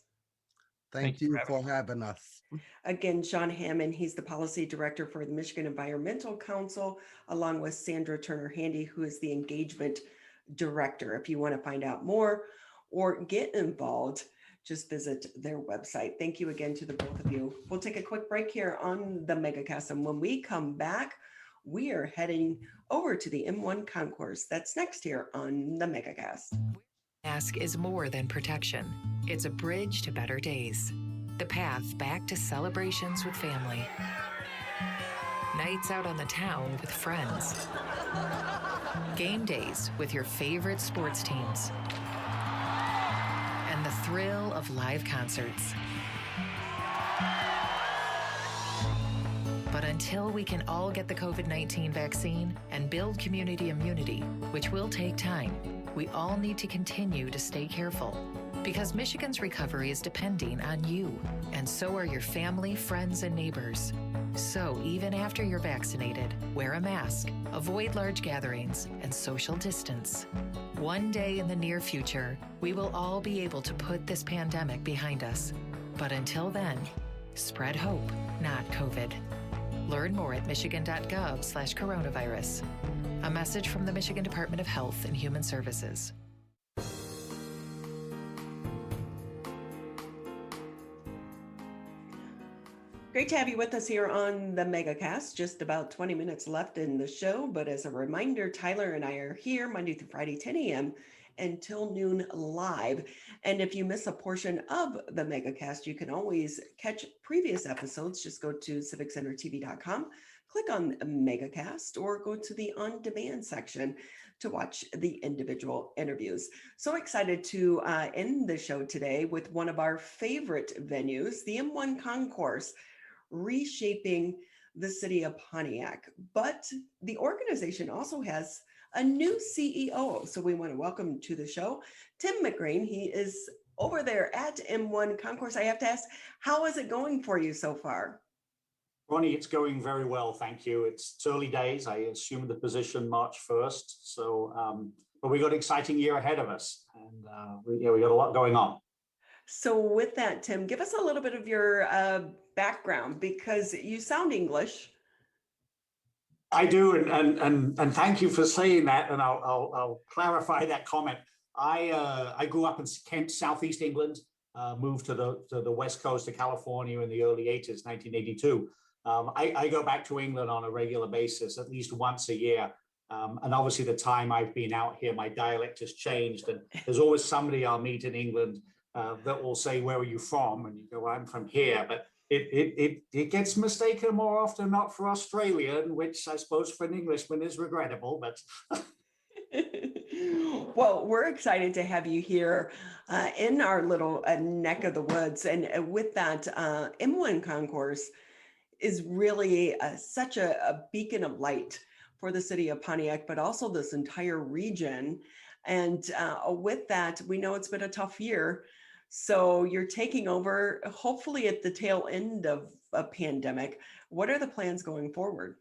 Thank you for having us. Again, Sean Hammond, he's the policy director for the Michigan Environmental Council, along with Sandra Turner Handy, who is the engagement director. If you want to find out more or get involved, just visit their website. Thank you again to the both of you. We'll take a quick break here on the Megacast. And when we come back, we are heading over to the M1 Concourse. That's next here on the Megacast. Mask is more than protection. It's a bridge to better days. The path back to celebrations with family. Nights out on the town with friends. Game days with your favorite sports teams. And the thrill of live concerts. But until we can all get the COVID-19 vaccine and build community immunity, which will take time, we all need to continue to stay careful, because Michigan's recovery is depending on you, and so are your family, friends, and neighbors. So even after you're vaccinated, wear a mask, avoid large gatherings, and social distance. One day in the near future, we will all be able to put this pandemic behind us. But until then, spread hope, not COVID. Learn more at michigan.gov/coronavirus. A message from the Michigan Department of Health and Human Services. Great to have you with us here on the Megacast. Just about 20 minutes left in the show, but as a reminder, Tyler and I are here Monday through Friday, 10 a.m. until noon live. And if you miss a portion of the Megacast, you can always catch previous episodes. Just go to civiccentertv.com, click on Megacast, or go to the on-demand section to watch the individual interviews. So excited to end the show today with one of our favorite venues, the M1 Concourse, reshaping the city of Pontiac, but the organization also has a new CEO. So we want to welcome to the show, Tim McGreen. He is over there at M1 Concourse. I have to ask, how is it going for you so far? Ronnie, it's going very well, thank you. It's early days. I assumed the position March 1st. So, but we got an exciting year ahead of us, and we got a lot going on. So with that, Tim, give us a little bit of your background, because you sound English. I do, and thank you for saying that, and I'll clarify that comment. I grew up in Kent, Southeast England, moved to the West Coast of California in the early 80s, 1982. I go back to England on a regular basis, at least once a year. And obviously the time I've been out here, my dialect has changed, and there's always somebody I'll meet in England that will say, "Where are you from?" And you go, "I'm from here." But it gets mistaken more often than not for Australian, which I suppose for an Englishman is regrettable, but Well, we're excited to have you here in our little neck of the woods. And with that, M1 Concourse is really such a beacon of light for the city of Pontiac, but also this entire region. And with that, we know it's been a tough year. So you're taking over, hopefully at the tail end of a pandemic. What are the plans going forward?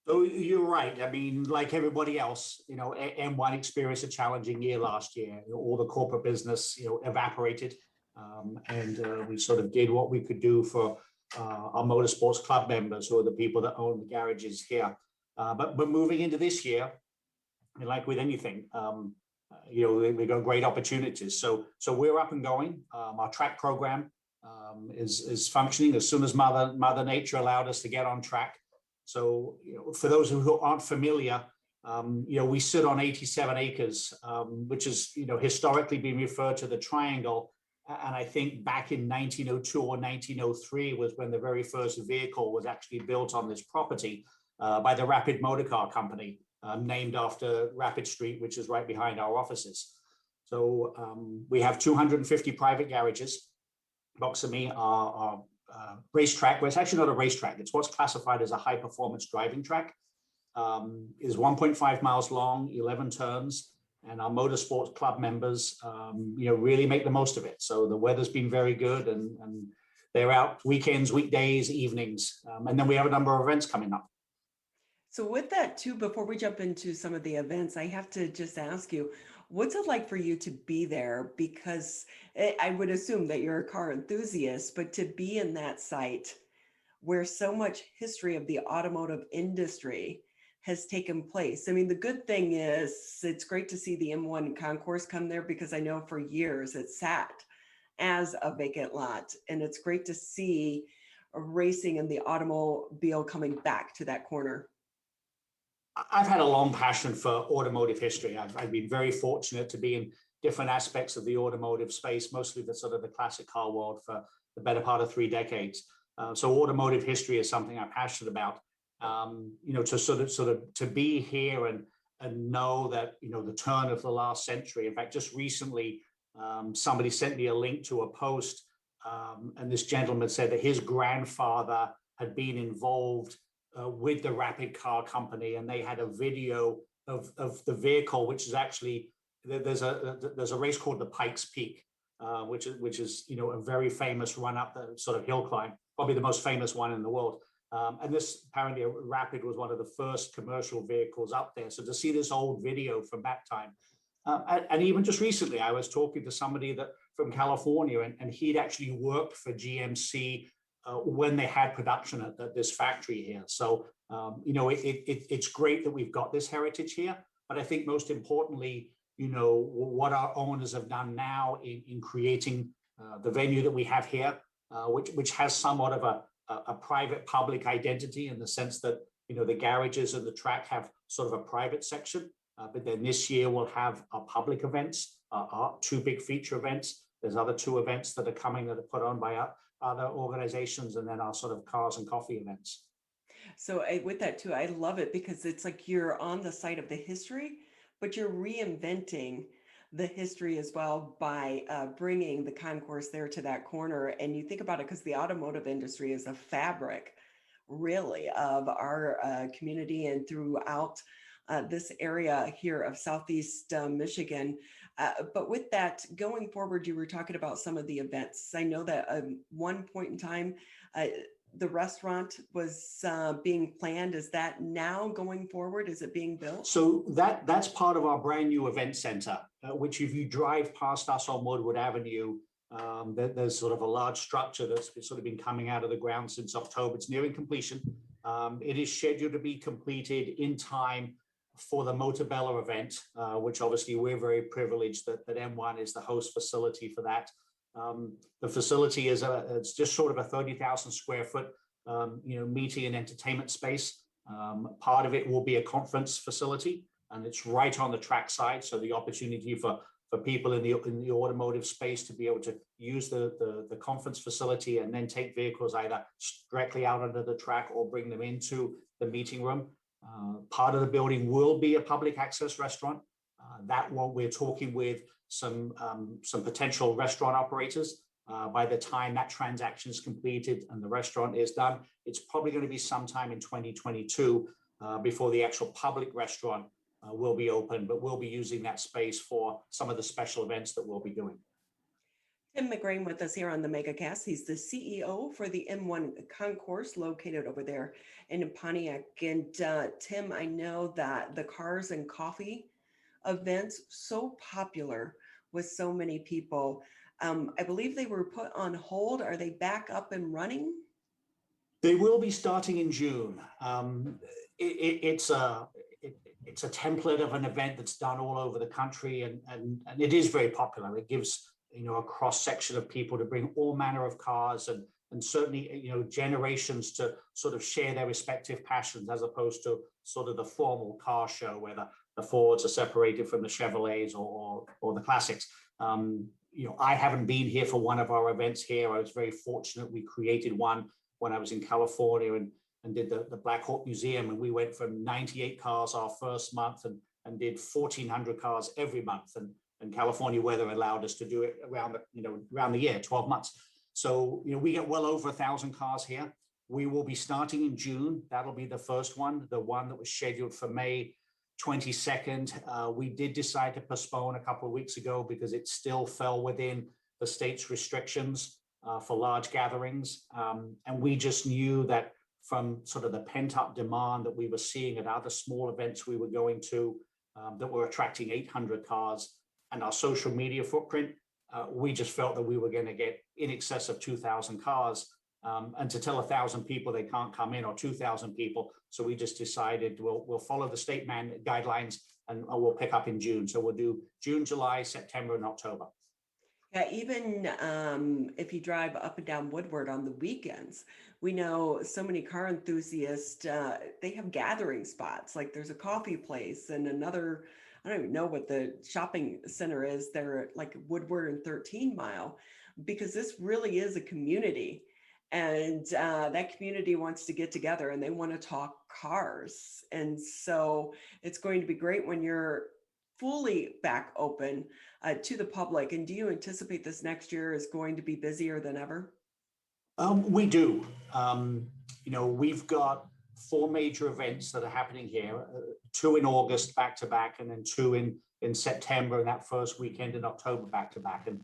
So you're right. I mean, like everybody else, M1 experienced a challenging year last year. All the corporate business, evaporated, and we sort of did what we could do for our motorsports club members, who are the people that own the garages here. But moving into this year, and like with anything, we got great opportunities. So we're up and going. Our track program is functioning as soon as Mother Nature allowed us to get on track. So, for those who aren't familiar, we sit on 87 acres, which is, historically been referred to the triangle. And I think back in 1902 or 1903 was when the very first vehicle was actually built on this property by the Rapid Motor Car Company, named after Rapid Street, which is right behind our offices. So we have 250 private garages. Box of me, our racetrack, well, it's actually not a racetrack, it's what's classified as a high performance driving track, is 1.5 miles long, 11 turns, and our motorsports club members, really make the most of it. So the weather's been very good, and they're out weekends, weekdays, evenings, and then we have a number of events coming up. So with that too, before we jump into some of the events, I have to just ask you, what's it like for you to be there? Because I would assume that you're a car enthusiast, but to be in that site where so much history of the automotive industry has taken place. I mean, the good thing is it's great to see the M1 Concourse come there, because I know for years it sat as a vacant lot, and it's great to see racing and the automobile coming back to that corner. I've had a long passion for automotive history. I've been very fortunate to be in different aspects of the automotive space, mostly the sort of the classic car world, for the better part of 3 decades. So automotive history is something I'm passionate about. To sort of to be here and know that, the turn of the last century. In fact, just recently, somebody sent me a link to a post, and this gentleman said that his grandfather had been involved with the Rapid Car Company, and they had a video of the vehicle, which is actually, there's a race called the Pikes Peak, which is a very famous run up the sort of hill climb, probably the most famous one in the world. And this apparently Rapid was one of the first commercial vehicles up there. So to see this old video from that time, and even just recently, I was talking to somebody from California, and he'd actually worked for GMC when they had production at this factory here. So, it's great that we've got this heritage here, but I think most importantly, what our owners have done now in creating the venue that we have here, which has somewhat of a private public identity, in the sense that, the garages and the track have sort of a private section, but then this year we'll have our public events, our 2 big feature events. There's other 2 events that are coming that are put on by other organizations, and then our sort of cars and coffee events. So with that too, I love it, because it's like you're on the site of the history, but you're reinventing the history as well by bringing the concourse there to that corner. And you think about it, because the automotive industry is a fabric really, of our community and throughout this area here of Southeast Michigan. But with that, going forward, you were talking about some of the events. I know that one point in time, the restaurant was being planned. Is that now going forward? Is it being built? So that's part of our brand new event center, which if you drive past us on Woodward Avenue, there's sort of a large structure that's sort of been coming out of the ground since October. It's nearing completion. It is scheduled to be completed in time for the Motabella event, which obviously we're very privileged that M1 is the host facility for that. The facility is it's just sort of a 30,000 square foot, meeting and entertainment space. Part of it will be a conference facility, and it's right on the track side. So the opportunity for people in the automotive space to be able to use the conference facility and then take vehicles either directly out onto the track or bring them into the meeting room. Part of the building will be a public access restaurant. That one we're talking with some potential restaurant operators. By the time that transaction is completed and the restaurant is done, it's probably going to be sometime in 2022 before the actual public restaurant will be open, but we'll be using that space for some of the special events that we'll be doing. Tim McGrain with us here on the Megacast. He's the CEO for the M1 Concourse located over there in Pontiac. And Tim, I know that the Cars and Coffee events so popular with so many people. I believe they were put on hold. Are they back up and running? They will be starting in June. It's a template of an event that's done all over the country, and it is very popular. It gives a cross section of people to bring all manner of cars and certainly generations to sort of share their respective passions, as opposed to sort of the formal car show where the Fords are separated from the Chevrolets or the classics. I haven't been here for one of our events here. I was very fortunate. We created one when I was in California and did the Black Hawk Museum, and we went from 98 cars our first month and did 1,400 cars every month. And California weather allowed us to do it around the year, 12 months. So we get well over 1,000 cars here. We will be starting in June. That'll be the first one, the one that was scheduled for May 22nd. We did decide to postpone a couple of weeks ago because it still fell within the state's restrictions for large gatherings. And we just knew that from sort of the pent-up demand that we were seeing at other small events we were going to, that were attracting 800 cars, and our social media footprint, we just felt that we were going to get in excess of 2,000 cars. And to tell 1,000 people they can't come in, or 2,000 people. So we just decided we'll follow the state guidelines and we'll pick up in June. So we'll do June, July, September, and October. Yeah, even if you drive up and down Woodward on the weekends, we know so many car enthusiasts, they have gathering spots. Like there's a coffee place and another, I don't even know what the shopping center is there, like Woodward and 13 Mile, because this really is a community. And that community wants to get together and they want to talk cars. And so it's going to be great when you're fully back open to the public. And do you anticipate this next year is going to be busier than ever? We do. We've got 4 major events that are happening here, 2 in August back to back, and then 2 in September, and that first weekend in October back to back. And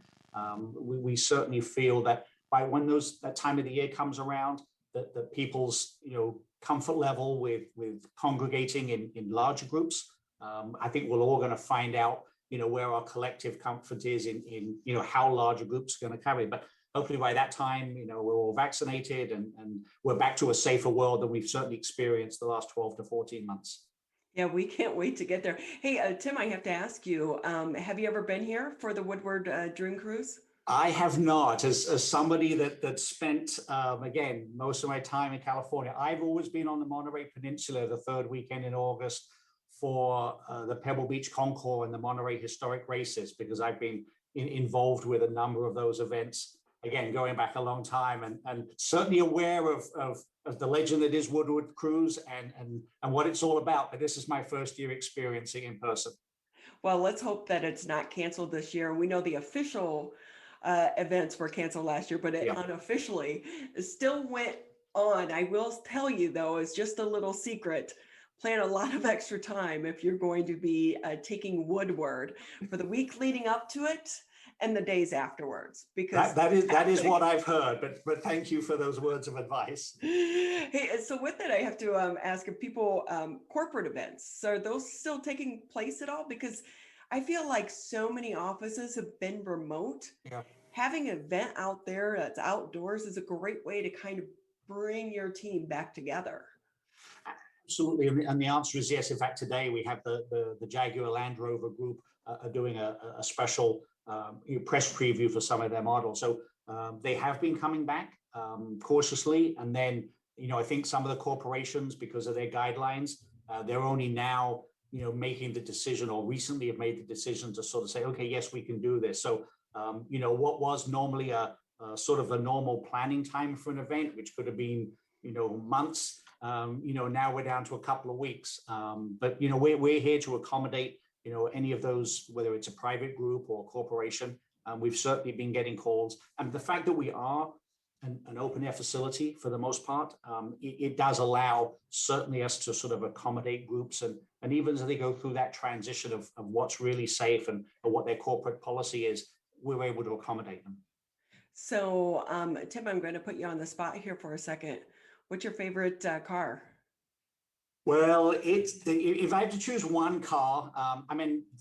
we certainly feel that by when that time of the year comes around, that people's comfort level with congregating in larger groups, I think we're all going to find out where our collective comfort is in how large a group's going to carry. But hopefully by that time, we're all vaccinated and we're back to a safer world than we've certainly experienced the last 12 to 14 months. Yeah, we can't wait to get there. Hey, Tim, I have to ask you, have you ever been here for the Woodward Dream Cruise? I have not. As somebody that spent, again, most of my time in California, I've always been on the Monterey Peninsula the 3rd weekend in August for the Pebble Beach Concourse and the Monterey Historic Races, because I've been involved with a number of those events, again, going back a long time, and certainly aware of the legend that is Woodward Cruise and what it's all about. But this is my first year experiencing in person. Well, let's hope that it's not canceled this year. We know the official events were canceled last year, but it unofficially still went on. I will tell you though, as just a little secret, plan a lot of extra time if you're going to be taking Woodward for the week leading up to it and the days afterwards, because that is what I've heard. But thank you for those words of advice. Hey, so with that, I have to ask if people corporate events, are those still taking place at all? Because I feel like so many offices have been remote. Yeah. Having an event out there that's outdoors is a great way to kind of bring your team back together. Absolutely, and the answer is yes. In fact, today we have the Jaguar Land Rover group are doing a special press preview for some of their models. So they have been coming back cautiously, and then I think some of the corporations, because of their guidelines, they're only now making the decision, or recently have made the decision to sort of say, okay, yes, we can do this. So what was normally a sort of a normal planning time for an event, which could have been months. Now we're down to a couple of weeks, but we're here to accommodate any of those, whether it's a private group or corporation. We've certainly been getting calls, and the fact that we are an open air facility for the most part, it does allow certainly us to sort of accommodate groups, and even as they go through that transition of what's really safe and what their corporate policy is, we're able to accommodate them. So Tim, I'm going to put you on the spot here for a second. What's your favorite car? Well, if I had to choose one car,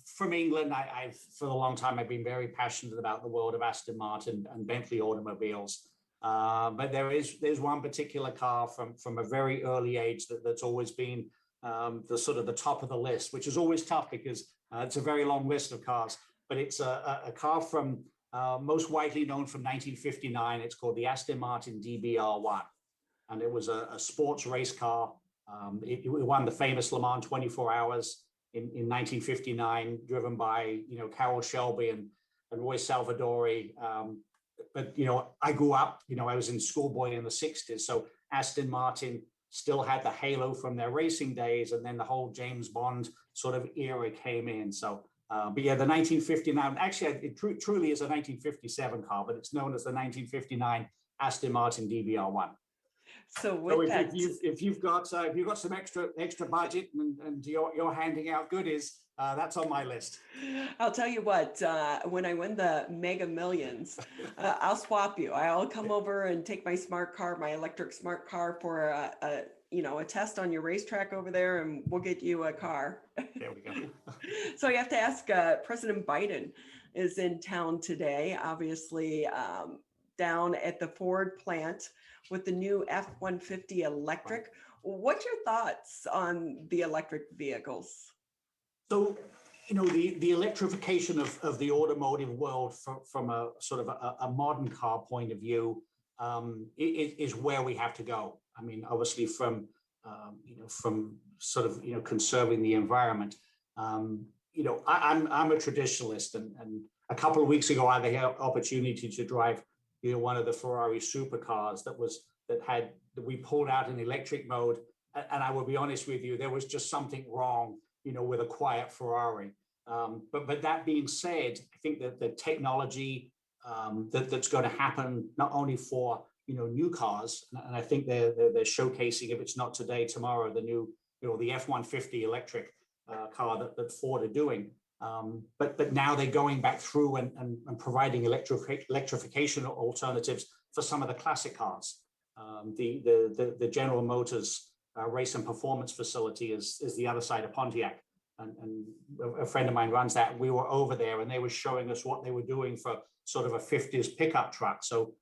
from England, I've for a long time I've been very passionate about the world of Aston Martin and Bentley automobiles. But there's one particular car from a very early age that's always been the sort of the top of the list, which is always tough because it's a very long list of cars. But it's a car from most widely known from 1959. It's called the Aston Martin DBR1. And it was a sports race car. It won the famous Le Mans 24 Hours in 1959, driven by Carroll Shelby and Roy Salvadori. But I grew up. I was in schoolboy in the 60s, so Aston Martin still had the halo from their racing days, and then the whole James Bond sort of era came in. So, but yeah, the 1959. Actually, it truly is a 1957 car, but it's known as the 1959 Aston Martin DBR1. So if you've got some extra budget and you're handing out goodies, that's on my list. I'll tell you what, when I win the Mega Millions, I'll swap you. I'll come over and take my electric smart car for a test on your racetrack over there, and we'll get you a car. There we go. So I have to ask, President Biden is in town today, obviously down at the Ford plant with the new F-150 electric. What's your thoughts on the electric vehicles? So, the electrification of the automotive world from a sort of a modern car point of view is where we have to go. I mean, obviously from sort of, conserving the environment. I'm a traditionalist, and a couple of weeks ago I had the opportunity to drive one of the Ferrari supercars that we pulled out in electric mode. And I will be honest with you, there was just something wrong, with a quiet Ferrari. But that being said, I think that the technology that's going to happen not only for, new cars, and I think they're showcasing, if it's not today, tomorrow, the new, the F-150 electric car that Ford are doing. But now they're going back through and providing electrification alternatives for some of the classic cars. The General Motors race and performance facility is the other side of Pontiac, and a friend of mine runs that. We were over there, and they were showing us what they were doing for sort of a 50s pickup truck. So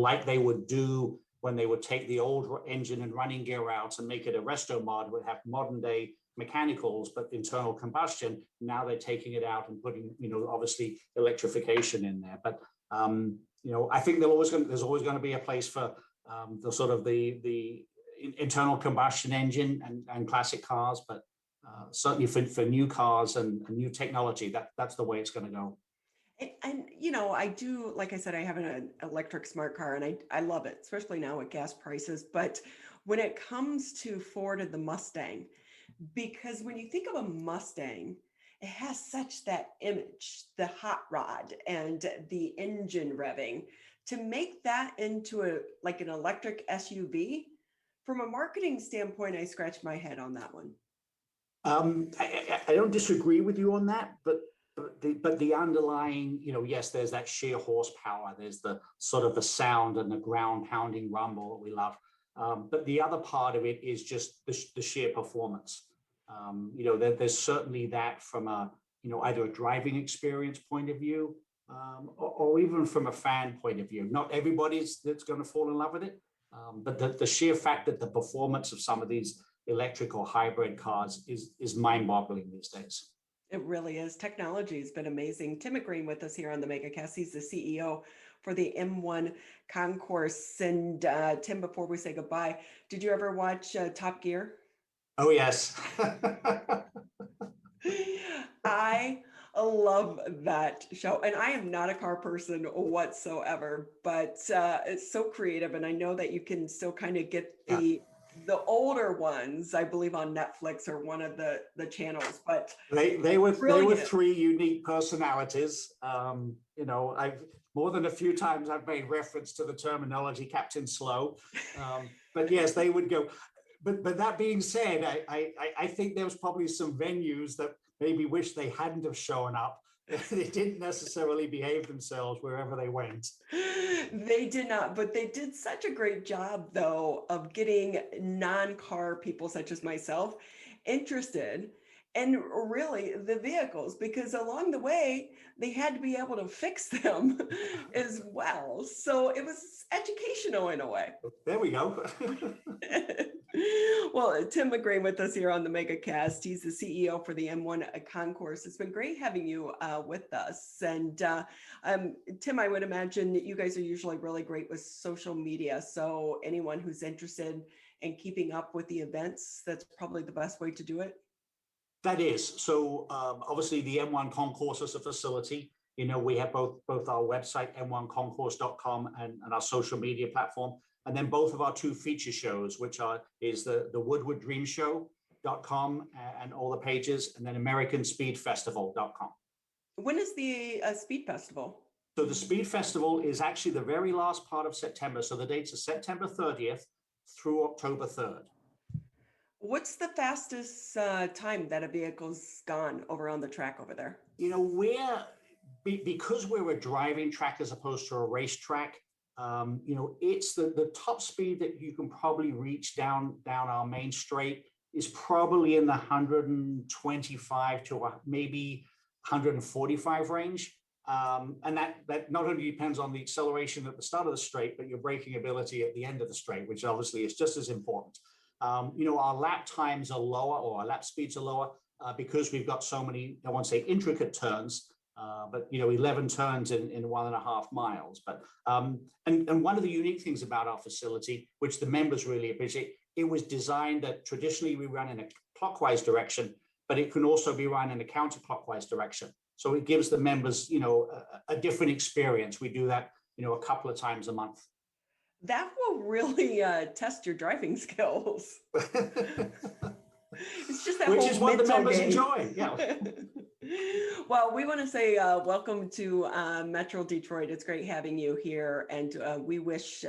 like they would do when they would take the old engine and running gear out and make it a resto mod, would have modern day mechanicals, but internal combustion. Now they're taking it out and putting, obviously electrification in there. But, I think there's always going to be a place for the sort of the internal combustion engine and classic cars, but certainly for new cars and new technology, that's the way it's going to go. And I do, like I said, I have an electric smart car, and I love it, especially now with gas prices. But when it comes to Ford and the Mustang, because when you think of a Mustang, it has such that image, the hot rod and the engine revving. To make that into like an electric SUV, from a marketing standpoint, I scratch my head on that one. I don't disagree with you on that, but the underlying, yes, there's that sheer horsepower. There's the sort of the sound and the ground pounding rumble that we love. But the other part of it is just the sheer performance. There's certainly that from either a driving experience point of view, or even from a fan point of view. Not everybody's that's going to fall in love with it, but the sheer fact that the performance of some of these electric or hybrid cars is mind-boggling these days. It really is. Technology has been amazing. Tim McGreen with us here on the Megacast. He's the CEO for the M1 Concourse. And Tim, before we say goodbye, did you ever watch Top Gear? Oh, yes. I love that show. And I am not a car person whatsoever, but it's so creative. And I know that you can still kind of get the older ones, I believe on Netflix or one of the channels, but they were 3 unique personalities. I've more than a few times I've made reference to the terminology Captain Slow, but yes, they would go. But that being said, I think there was probably some venues that maybe wish they hadn't have shown up. They didn't necessarily behave themselves wherever they went. They did not, but they did such a great job, though, of getting non-car people such as myself interested in really the vehicles, because along the way, they had to be able to fix them as well. So it was educational in a way. There we go. Well, Tim McGreen with us here on the Megacast. He's the CEO for the M1 Concourse. It's been great having you with us. And Tim, I would imagine that you guys are usually really great with social media. So anyone who's interested in keeping up with the events, that's probably the best way to do it. That is. So obviously the M1 Concourse is a facility. We have both our website, m1concourse.com, and our social media platform. And then both of our 2 feature shows, which is the woodwarddreamshow.com and all the pages, and then americanspeedfestival.com. When is the Speed Festival? So the Speed Festival is actually the very last part of September. So the dates are September 30th through October 3rd. What's the fastest time that a vehicle's gone over on the track over there? Because we're a driving track as opposed to a racetrack, it's the top speed that you can probably reach down our main straight is probably in the 125 to maybe 145 range. And that not only depends on the acceleration at the start of the straight, but your braking ability at the end of the straight, which obviously is just as important. Our lap times are lower, or our lap speeds are lower because we've got so many, I won't say intricate turns, but 11 turns in 1.5 miles. But and one of the unique things about our facility, which the members really appreciate, it was designed that traditionally we run in a clockwise direction, but it can also be run in a counterclockwise direction. So it gives the members, a different experience. We do that, a couple of times a month. That will really test your driving skills. It's just that which whole is what the members game. enjoy. Yeah. Well, we want to say welcome to Metro Detroit. It's great having you here, and we wish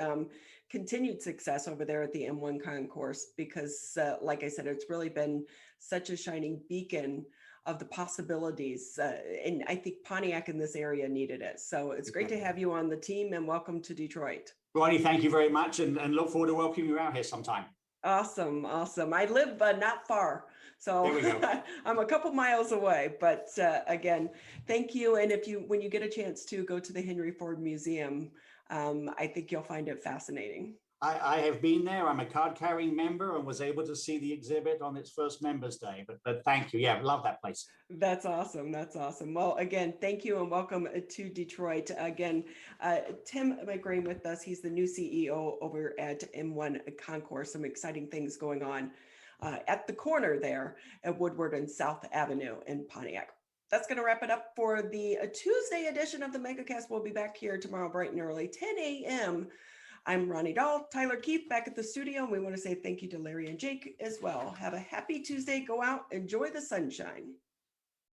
continued success over there at the M1 Concourse, because like I said, it's really been such a shining beacon of the possibilities, and I think Pontiac in this area needed it. So it's great to have you on the team, and welcome to Detroit. Ronnie, thank you very much, and look forward to welcoming you out here sometime. Awesome. I live not far, so I'm a couple miles away. But again, thank you. And when you get a chance to go to the Henry Ford Museum, I think you'll find it fascinating. I have been there. I'm a card-carrying member and was able to see the exhibit on its first Members Day. But thank you. Yeah, love that place. That's awesome. That's awesome. Well, again, thank you and welcome to Detroit. Again, Tim McGreen with us. He's the new CEO over at M1 Concourse. Some exciting things going on at the corner there at Woodward and South Avenue in Pontiac. That's going to wrap it up for the Tuesday edition of the Megacast. We'll be back here tomorrow bright and early, 10 a.m. I'm Ronnie Dahl, Tyler Keefe back at the studio, and we want to say thank you to Larry and Jake as well. Have a happy Tuesday. Go out, enjoy the sunshine.